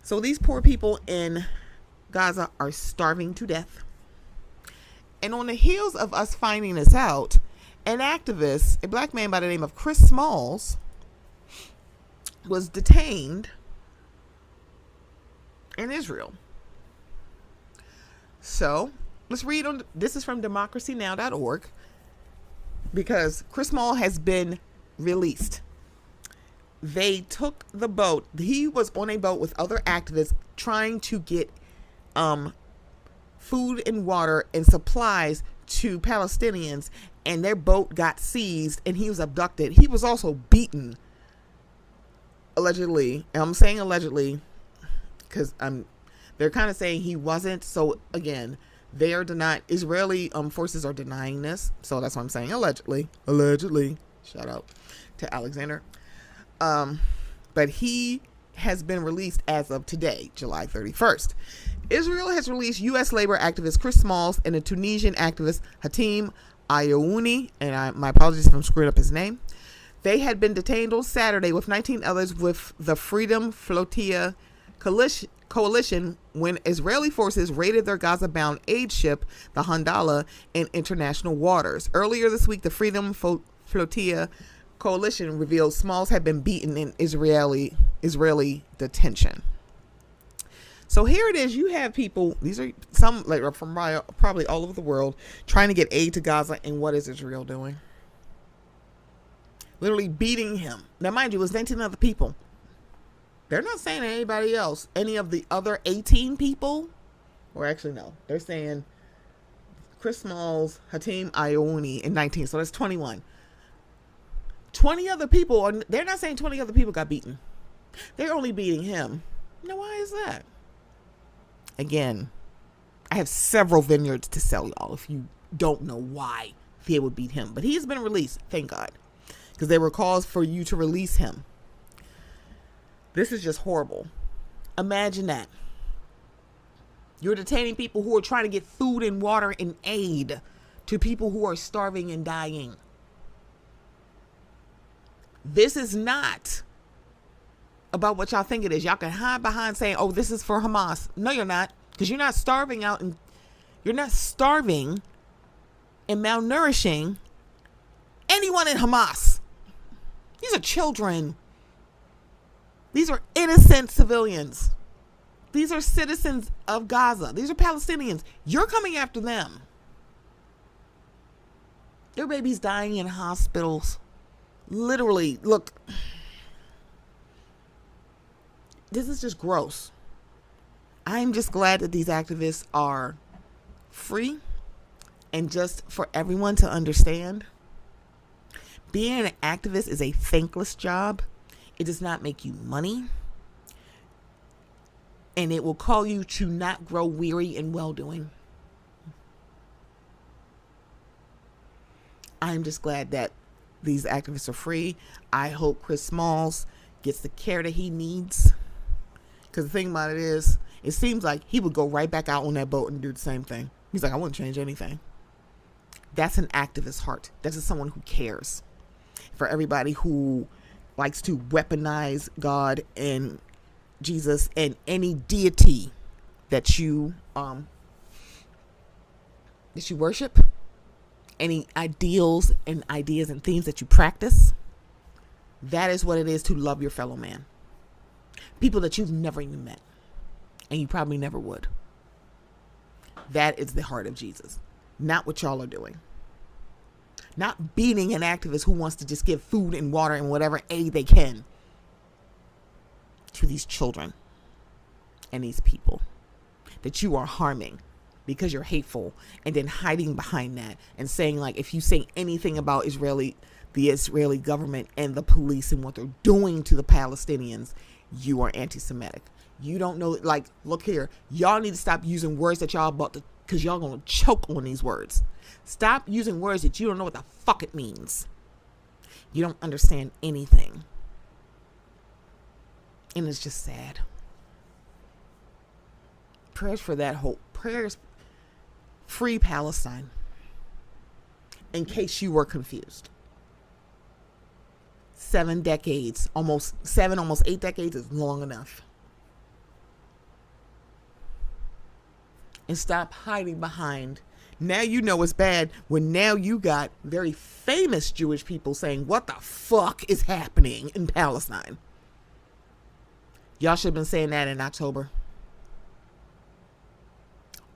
So these poor people in Gaza are starving to death. And on the heels of us finding this out, an activist, a black man by the name of Chris Smalls, was detained in Israel. So let's read on. This is from democracynow.org, because Chris Smalls has been released. They took the boat. He was on a boat with other activists trying to get food and water and supplies to Palestinians, and their boat got seized and he was abducted. He was also beaten, allegedly. And I'm saying allegedly because they're kind of saying he wasn't. So again, they are denying. Israeli forces are denying this. So that's why I'm saying allegedly. Shout out to Alexander. But he has been released as of today, July 31st. Israel has released U.S. labor activist Chris Smalls and the Tunisian activist Hatim Ayouni, and my apologies if I'm screwing up his name. They had been detained on Saturday with 19 others with the Freedom Flotilla coalition when Israeli forces raided their Gaza-bound aid ship, the Handala, in international waters. Earlier this week, the Freedom Flotilla coalition revealed Smalls had been beaten in Israeli detention. So here it is. You have people, these are some like from probably all over the world, trying to get aid to Gaza, and what is Israel doing? Literally beating him. Now, mind you, it was 19 other people. They're not saying anybody else. Any of the other 18 people, or actually no, they're saying Chris Smalls, Hatim Ayouni, and 19. So that's 21. 20 other people, they're not saying 20 other people got beaten. They're only beating him. Now, why is that? Again, I have several vineyards to sell y'all if you don't know why they would beat him. But he's been released, thank God, because there were calls for you to release him. This is just horrible. Imagine that. You're detaining people who are trying to get food and water and aid to people who are starving and dying. This is not about what y'all think it is. Y'all can hide behind saying, oh, this is for Hamas. No, you're not. Because you're not starving out, and you're not starving and malnourishing anyone in Hamas. These are children. These are innocent civilians. These are citizens of Gaza. These are Palestinians. You're coming after them. Their babies dying in hospitals. Literally, look. This is just gross. I'm just glad that these activists are free, and just for everyone to understand, being an activist is a thankless job. It does not make you money, and it will call you to not grow weary in well-doing. I'm just glad that these activists are free. I hope Chris Smalls gets the care that he needs. Because the thing about it is, it seems like he would go right back out on that boat and do the same thing. He's like, I wouldn't change anything. That's an activist heart. That's just someone who cares. For everybody who likes to weaponize God and Jesus and any deity that you worship, any ideals and ideas and themes that you practice, that is what it is to love your fellow man. People that you've never even met, and you probably never would. That is the heart of Jesus. Not what y'all are doing. Not beating an activist who wants to just give food and water and whatever aid they can to these children and these people that you are harming because you're hateful, and then hiding behind that and saying, like, if you say anything about the Israeli government and the police and what they're doing to the Palestinians, you are anti-Semitic. You don't know, like, look here, y'all need to stop using words that y'all about to, because y'all gonna choke on these words. Stop using words that you don't know what the fuck it means. You don't understand anything. And it's just sad. Prayers for that hope. Prayers, free Palestine. In case you were confused. 7 decades, almost 8 decades is long enough. And stop hiding behind. Now you know it's bad when now you got very famous Jewish people saying, what the fuck is happening in Palestine? Y'all should have been saying that in October.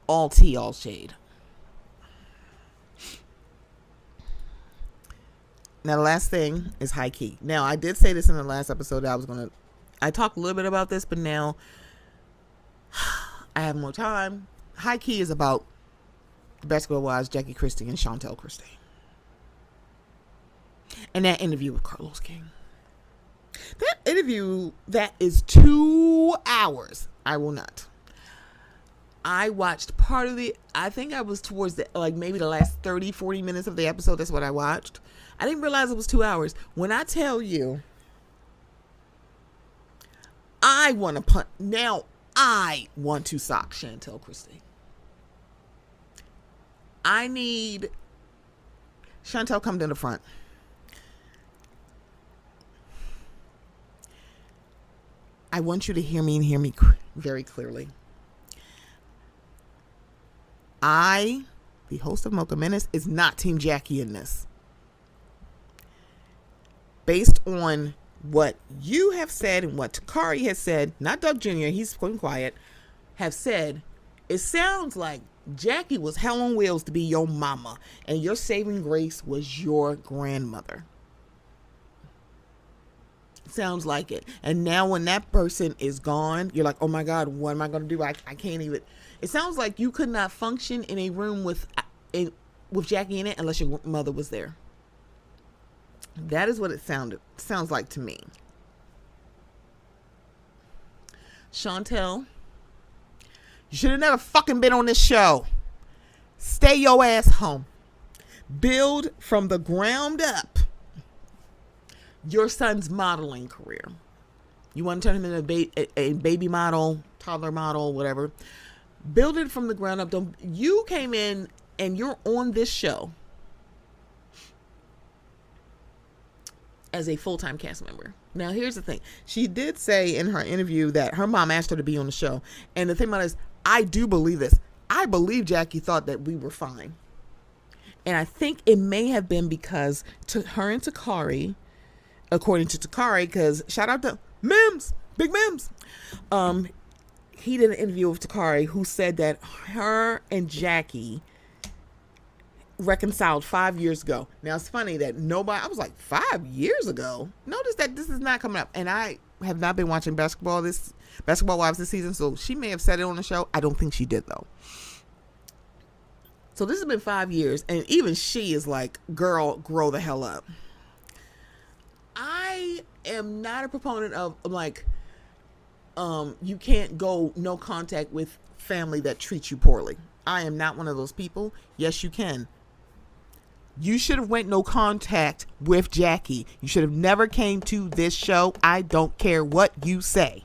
All tea, all shade. Now, the last thing is high key. Now, I did say this in the last episode that I talked a little bit about this, but now I have more time. High key is about the Basketball Wives, Jackie Christie and Chantal Christie. And that interview with Carlos King. That interview, that is 2 hours. I will not. I watched part of I think I was towards maybe the last 30, 40 minutes of the episode. That's what I watched. I didn't realize it was 2 hours. When I tell you, I want to punt. Now, I want to sock Chantal Christie. I need Chantal come to the front. I want you to hear me and hear me very clearly. I, the host of Mocha Menace, is not Team Jackie in this. Based on what you have said and what Takari has said, not Doug Jr., he's going quiet, have said, it sounds like Jackie was hell on wheels to be your mama and your saving grace was your grandmother. Sounds like it. And now when that person is gone, you're like, oh my God, what am I going to do? I can't even. It sounds like you could not function in a room with Jackie in it unless your mother was there. That is what it sounds like to me. Chantal, you should have never fucking been on this show. Stay your ass home. Build from the ground up your son's modeling career. You want to turn him into a baby model, toddler model, whatever. Build it from the ground up. You came in and you're on this show as a full-time cast member. Now, here's the thing. She did say in her interview that her mom asked her to be on the show. And the thing about it is, I do believe this. I believe Jackie thought that we were fine. And I think it may have been because to her and Takari, according to Takari, because shout out to Mims, Big Mims. He did an interview with Takari who said that her and Jackie reconciled 5 years ago. Now it's funny that I was like, 5 years ago? Notice that this is not coming up. And I have not been watching Basketball Wives this season, so she may have said it on the show. I don't think she did though. So this has been 5 years, and even she is like, girl, grow the hell up. I am not a proponent of like, you can't go no contact with family that treats you poorly. I am not one of those people. Yes, you can. You should have went no contact with Jackie. You should have never came to this show. I don't care what you say.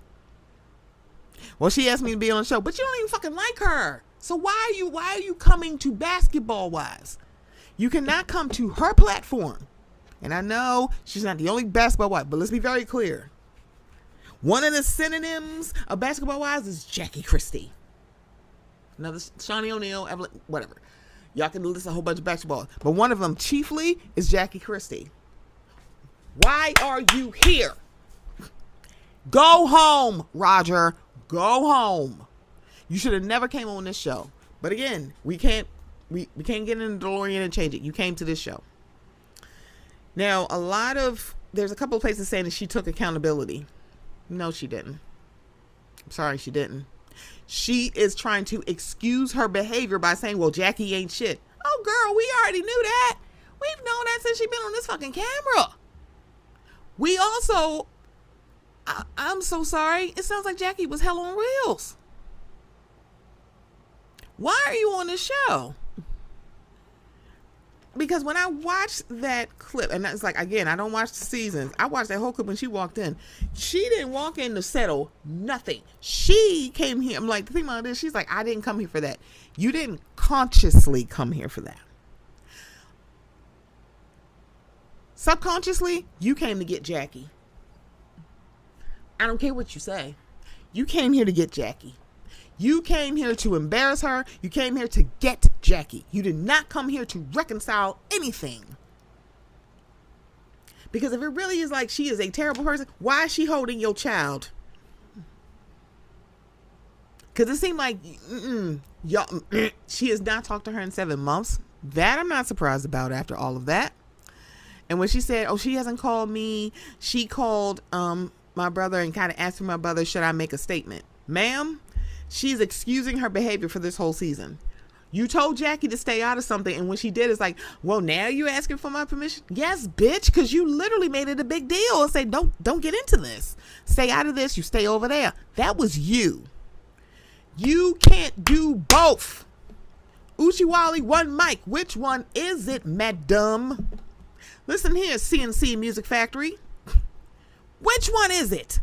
Well, she asked me to be on the show, but you don't even fucking like her. So why are you coming to Basketball Wives? You cannot come to her platform. And I know she's not the only basketball wife, but let's be very clear. One of the synonyms of Basketball Wives is Jackie Christie. Another Shawnee O'Neal, Evelyn, whatever. Y'all can list a whole bunch of basketball. But one of them chiefly is Jackie Christie. Why are you here? Go home, Roger. Go home. You should have never came on this show. But again, we can't get in the DeLorean and change it. You came to this show. Now, there's a couple of places saying that she took accountability. No, she didn't. I'm sorry, she didn't. She is trying to excuse her behavior by saying, well, Jackie ain't shit. Oh, girl, we already knew that. We've known that since she's been on this fucking camera. We also, I'm so sorry. It sounds like Jackie was hell on wheels. Why are you on this show? Because when I watched that clip, and that's like, again, I don't watch the seasons. I watched that whole clip when she walked in. She didn't walk in to settle nothing. She came here. I'm like, the thing about this, she's like, I didn't come here for that. You didn't consciously come here for that. Subconsciously, you came to get Jackie. I don't care what you say. You came here to get Jackie. You came here to embarrass her. You came here to get Jackie. You did not come here to reconcile anything. Because if it really is like she is a terrible person, why is she holding your child? Because it seemed like she has not talked to her in 7 months. That I'm not surprised about after all of that. And when she said, oh, she hasn't called me. She called my brother and kind of asked my brother, should I make a statement? Ma'am, she's excusing her behavior for this whole season. You told Jackie to stay out of something, and when she did, it's like, well, now you're asking for my permission? Yes, bitch, because you literally made it a big deal and say, don't get into this. Stay out of this. You stay over there. That was you. You can't do both. Uchiwali, one mic. Which one is it, madam? Listen here, CNC Music Factory. Which one is it?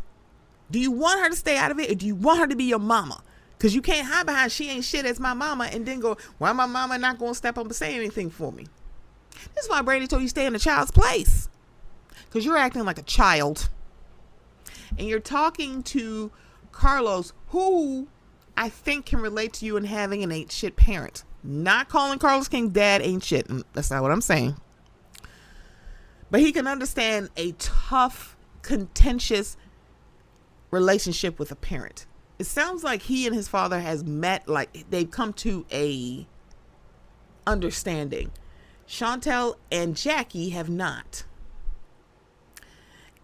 Do you want her to stay out of it, or do you want her to be your mama? Because you can't hide behind she ain't shit as my mama and then go, why my mama not going to step up and say anything for me? This is why Brady told you stay in the child's place. Because you're acting like a child. And you're talking to Carlos, who I think can relate to you in having an ain't shit parent. Not calling Carlos King dad ain't shit. That's not what I'm saying. But he can understand a tough, contentious relationship with a parent. It sounds like he and his father has met, like they've come to a understanding. Chantal and Jackie have not.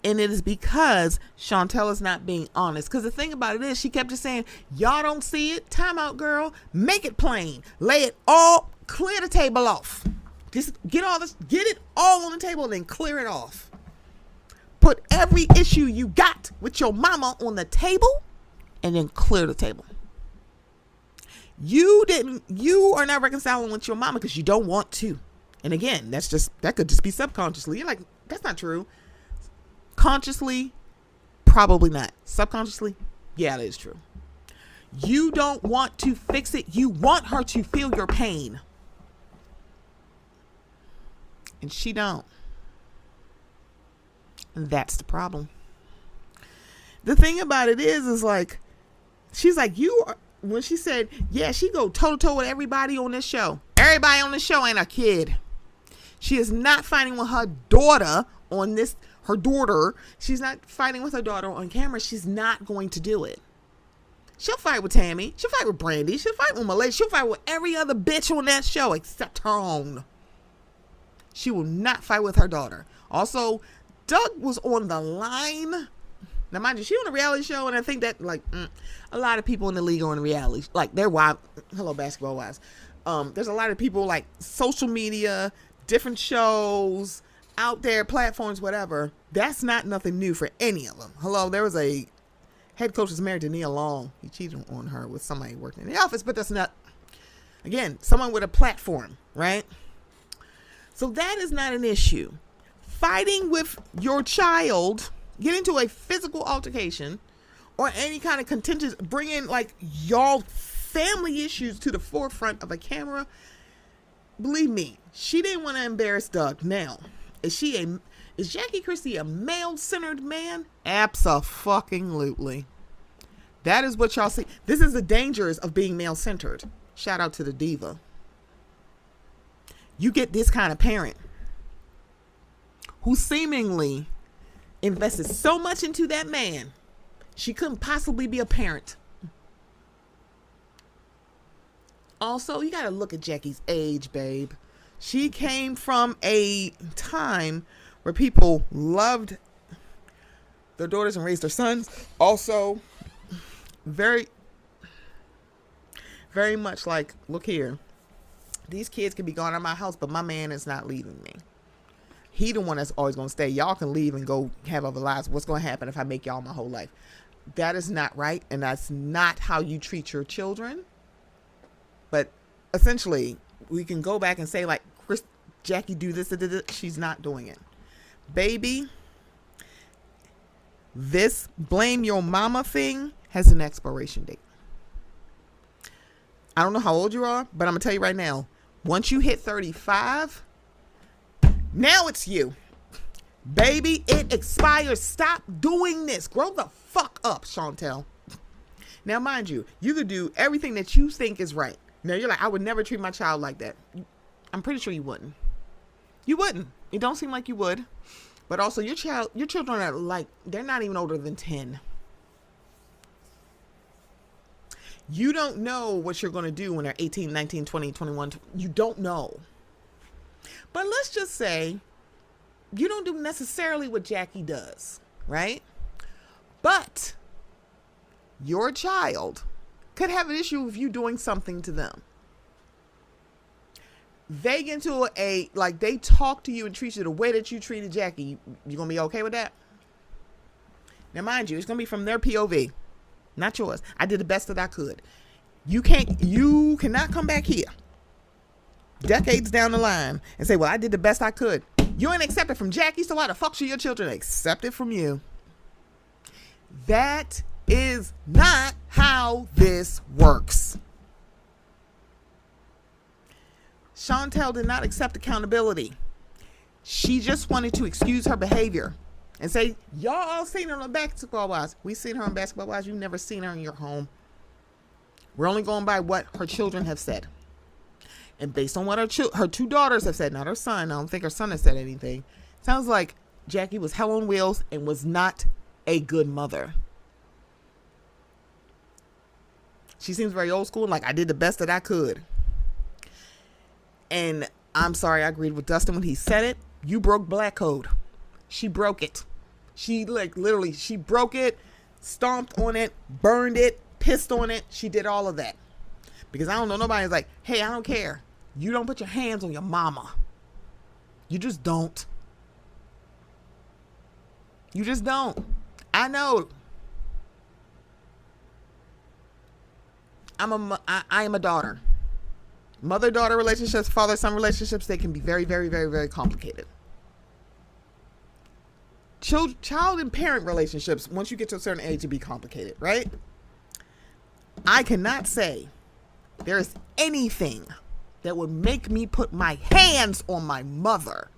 And it is because Chantal is not being honest. Because the thing about it is, she kept just saying, y'all don't see it. Time out, girl. Make it plain. Lay it all, clear the table off. Just get it all on the table and then clear it off. Put every issue you got with your mama on the table and then clear the table. You are not reconciling with your mama because you don't want to. And again, that could just be subconsciously. You're like, that's not true. Consciously, probably not. Subconsciously, yeah, that is true. You don't want to fix it. You want her to feel your pain. And she don't. And that's the problem. The thing about it is like, she's like, when she said, yeah, she go toe to toe with everybody on this show. Everybody on this show ain't a kid. She is not fighting with her daughter on this, her daughter. She's not fighting with her daughter on camera. She's not going to do it. She'll fight with Tammy. She'll fight with Brandy. She'll fight with Malay. She'll fight with every other bitch on that show except her own. She will not fight with her daughter. Also, Doug was on the line. Now, mind you, she on a reality show, and I think that, like, a lot of people in the league are on reality. Like, they're wild. Hello, basketball wise. There's a lot of people, like, social media, different shows, out there, platforms, whatever. That's not nothing new for any of them. Hello, there was a head coach that's married to Nia Long. He cheated on her with somebody working in the office, but that's not, again, someone with a platform, right? So that is not an issue. Fighting with your child, get into a physical altercation or any kind of contentious, bringing like y'all family issues to the forefront of a camera. Believe me, she didn't want to embarrass Doug. Now, is Jackie Christie a male-centered man? Abso-fucking-lutely. That is what y'all see. This is the dangers of being male-centered. Shout out to the diva. You get this kind of parent who seemingly invested so much into that man, she couldn't possibly be a parent. Also, you got to look at Jackie's age, babe. She came from a time where people loved their daughters and raised their sons. Also, very, very much like, look here. These kids can be gone out of my house, but my man is not leaving me. He the one that's always going to stay. Y'all can leave and go have other lives. What's going to happen if I make y'all my whole life? That is not right, and that's not how you treat your children. But essentially, we can go back and say, like, Jackie do this. She's not doing it. Baby, this blame your mama thing has an expiration date. I don't know how old you are, but I'm going to tell you right now. Once you hit 35, now it's you. Baby, it expires. Stop doing this. Grow the fuck up, Chantal. Now, mind you, you could do everything that you think is right. Now, you're like, I would never treat my child like that. I'm pretty sure you wouldn't. You wouldn't. It don't seem like you would. But also, your children are like, they're not even older than 10. You don't know what you're going to do when they're 18, 19, 20, 21. You don't know. But let's just say you don't do necessarily what Jackie does, right? But your child could have an issue with you doing something to them. They get into they talk to you and treat you the way that you treated Jackie. You going to be okay with that? Now, mind you, it's going to be from their POV. Not yours. I did the best that I could. You cannot come back here decades down the line and say, well, I did the best I could. You ain't accept it from Jackie, so why the fuck should your children accept it from you? That is not how this works. Chantal did not accept accountability. She just wanted to excuse her behavior and say, y'all all seen her on Basketball Wives. We seen her on Basketball Wives. You've never seen her in your home. We're only going by what her children have said. And based on what her two daughters have said, not her son, I don't think her son has said anything. Sounds like Jackie was hell on wheels and was not a good mother. She seems very old school, like I did the best that I could. And I'm sorry, I agreed with Dustin when he said it. You broke black code. She broke it. She literally, she broke it, stomped on it, burned it, pissed on it. She did all of that. Because I don't know, nobody's like, hey, I don't care. You don't put your hands on your mama. You just don't. You just don't. I know. I am a daughter. Mother-daughter relationships, father-son relationships, they can be very, very, very, very complicated. Child and parent relationships, once you get to a certain age, it be complicated, right? I cannot say there is anything that would make me put my hands on my mother.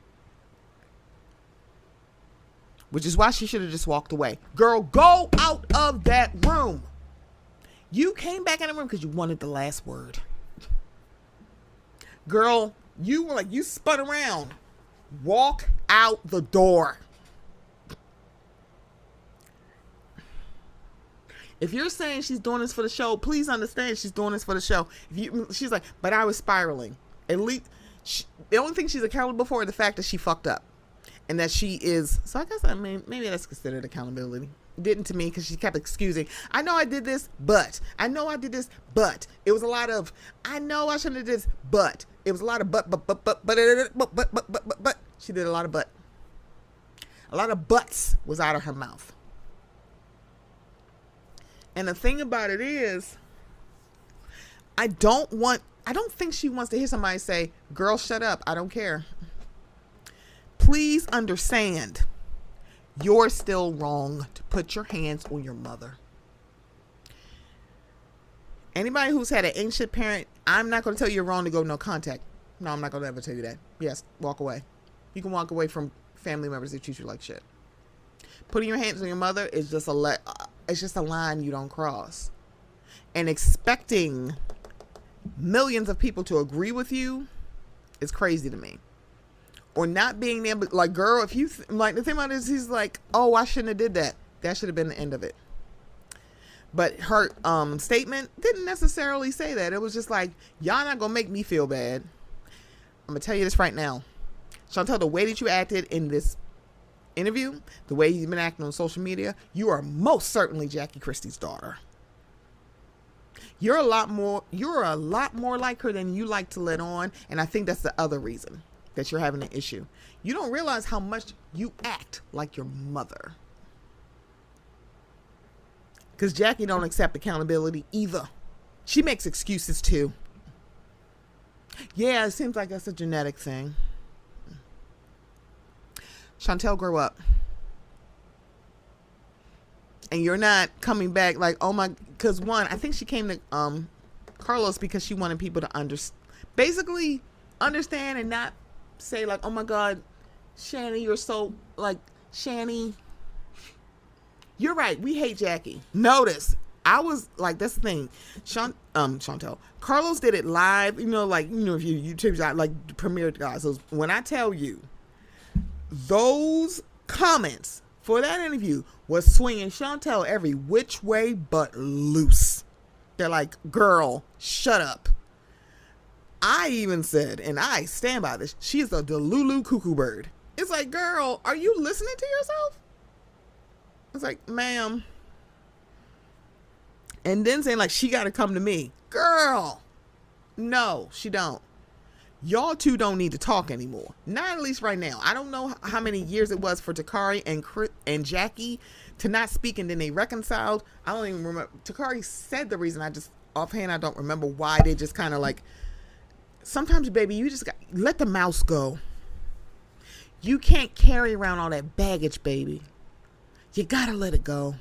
Which is why she should have just walked away. Girl, go out of that room. You came back in the room because you wanted the last word. Girl, you were like, you spun around. Walk out the door. If you're saying she's doing this for the show, please understand she's doing this for the show. She's like, but I was spiraling. At least, the only thing she's accountable for is the fact that she fucked up. And that she is, so I guess, I mean, maybe that's considered accountability. Didn't to me, because she kept excusing. I know I did this, but. I know I did this, but. It was a lot of, I know I shouldn't have did this, but. It was a lot of but. She did a lot of but. A lot of buts was out of her mouth. And the thing about it is, I don't think she wants to hear somebody say, girl, shut up. I don't care. Please understand, you're still wrong to put your hands on your mother. Anybody who's had an ancient parent, I'm not going to tell you you're wrong to go no contact. No, I'm not going to ever tell you that. Yes, walk away. You can walk away from family members that treat you like shit. Putting your hands on your mother is just it's just a line you don't cross. And expecting millions of people to agree with you is crazy to me. Or not being able, like, girl, if you, like, the thing about it is, he's like, oh, I shouldn't have did that. That should have been the end of it. But her statement didn't necessarily say that. It was just like, y'all not going to make me feel bad. I'm going to tell you this right now. Chantal, the way that you acted in this interview, the way you've been acting on social media, you are most certainly Jackie Christie's daughter. You're a lot more like her than you like to let on. And I think that's the other reason that you're having an issue. You don't realize how much you act like your mother. Because Jackie don't accept accountability either. She makes excuses too. Yeah, it seems like that's a genetic thing. Chantal, grow up. And you're not coming back like, oh my, because one, I think she came to Carlos because she wanted people to basically understand and not say like, oh my God, Shanny, you're so like, Shanny, you're right. We hate Jackie. Notice, I was like, that's the thing. Chantal, Carlos did it live. If you YouTube out like premiered guys. So when I tell you, those comments for that interview was swinging Chantal every which way but loose. They're like, girl, shut up. I even said, and I stand by this, she's a Delulu cuckoo bird. It's like, girl, are you listening to yourself? It's like, ma'am. And then saying like, she got to come to me. Girl, no, she don't. Y'all two don't need to talk anymore. Not at least right now. I don't know how many years it was for Takari and Jackie to not speak, and then they reconciled. I don't even remember. Takari said the reason. I just, offhand, I don't remember why they just kind of like, sometimes, baby, you just got, let the mouse go. You can't carry around all that baggage, baby. You gotta let it go.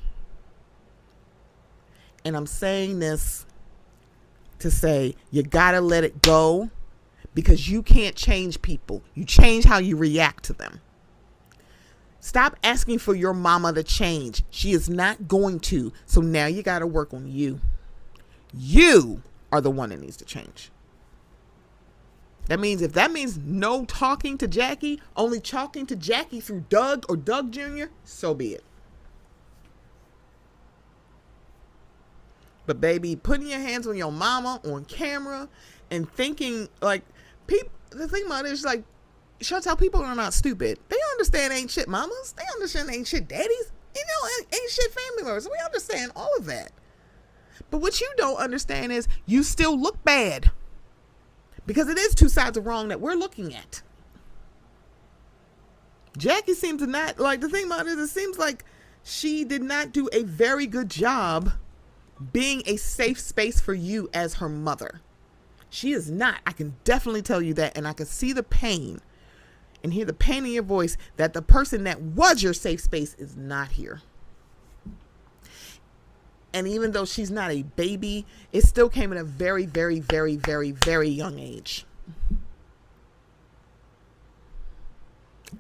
And I'm saying this to say you gotta let it go, because you can't change people. You change how you react to them. Stop asking for your mama to change. She is not going to. So now you gotta work on you. You are the one that needs to change. That means if that means no talking to Jackie, only talking to Jackie through Doug or Doug Jr., so be it. But baby, putting your hands on your mama on camera and thinking like people, the thing about it is like, Chantal, people are not stupid. They understand ain't shit mamas. They understand ain't shit daddies. Ain't shit family members. We understand all of that. But what you don't understand is you still look bad. Because it is two sides of wrong that we're looking at. Jackie seems to not, like, the thing about it is it seems like she did not do a very good job being a safe space for you as her mother. She is not. I can definitely tell you that. And I can see the pain and hear the pain in your voice that the person that was your safe space is not here. And even though she's not a baby, it still came at a very, very, very, very, very young age.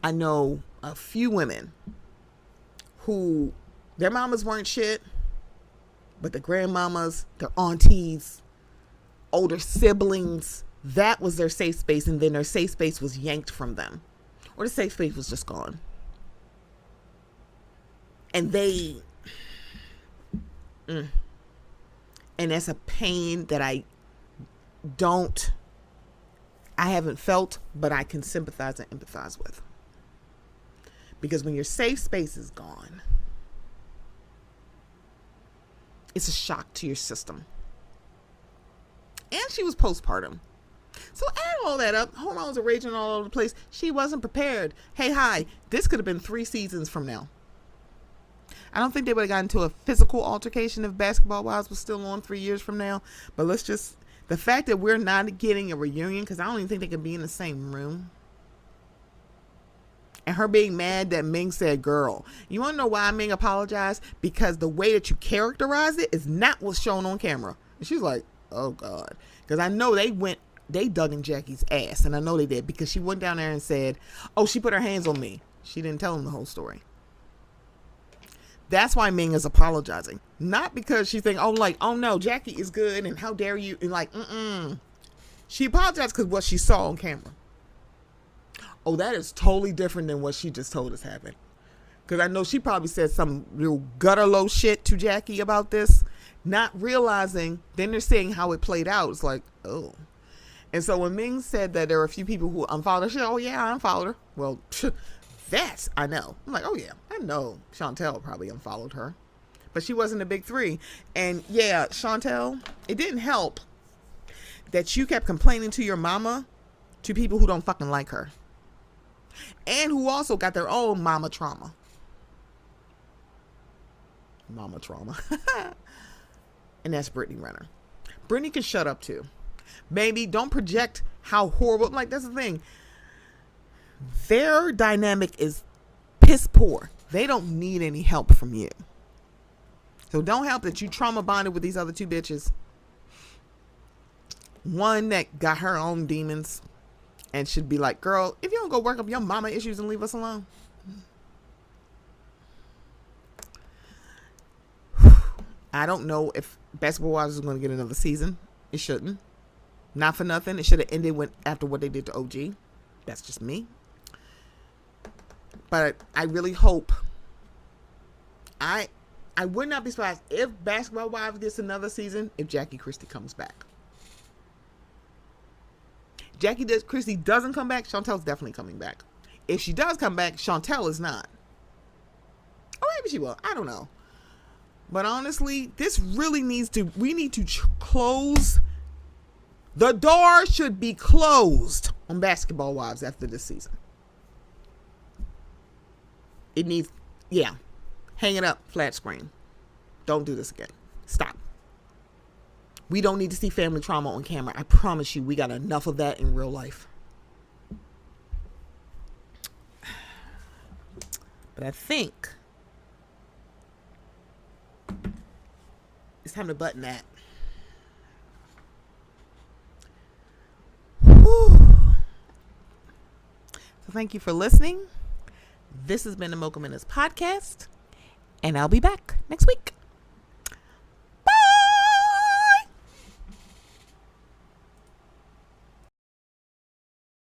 I know a few women who their mamas weren't shit, but the grandmamas, their aunties, older siblings, that was their safe space, and then their safe space was yanked from them. Or the safe space was just gone. And they... And that's a pain that I haven't felt, but I can sympathize and empathize with. Because when your safe space is gone, it's a shock to your system. And she was postpartum. So add all that up. Hormones are raging all over the place. She wasn't prepared. Hey, hi. This could have been 3 seasons from now. I don't think they would have gotten into a physical altercation if Basketball Wives was still on 3 years from now. But let's just, the fact that we're not getting a reunion, because I don't even think they could be in the same room. And her being mad that Ming said girl. You want to know why Ming apologized? Because the way that you characterized it is not what's shown on camera. And she's like, oh God. Because I know they dug in Jackie's ass. And I know they did, because she went down there and said, oh, she put her hands on me. She didn't tell him the whole story. That's why Ming is apologizing. Not because she's thinking, oh no, Jackie is good and how dare you. And she apologized because what she saw on camera. Oh, that is totally different than what she just told us happened. Because I know she probably said some real gutter low shit to Jackie about this, not realizing, then they're seeing how it played out. It's like, oh. And so when Ming said that there were a few people who unfollowed her, she said, oh yeah, I unfollowed her. Well, that I know. I'm like, oh yeah, I know Chantal probably unfollowed her. But she wasn't a big 3. And yeah, Chantal, it didn't help that you kept complaining to your mama to people who don't fucking like her. And who also got their own mama trauma. Mama trauma. And that's Brittany Renner. Brittany can shut up too. Baby, don't project how horrible. Like, that's the thing. Their dynamic is piss poor. They don't need any help from you. So don't help that you trauma bonded with these other 2 bitches. One that got her own demons and should be like, girl, if you don't go work up your mama issues and leave us alone. I don't know if Basketball Wives is going to get another season. It shouldn't. Not for nothing. It should have ended after what they did to OG. That's just me. But I really hope. I would not be surprised if Basketball Wives gets another season if Jackie Christie comes back. Christie doesn't come back, Chantel's definitely coming back. If she does come back, Chantal is not. Or maybe she will. I don't know. But honestly, this really we need to close. The door should be closed on Basketball Wives after this season. It needs, hang it up, flat screen. Don't do this again. Stop. We don't need to see family trauma on camera. I promise you, we got enough of that in real life. But I think it's time to button that. Whew. So thank you for listening. This has been the Mocha Minutes podcast, and I'll be back next week.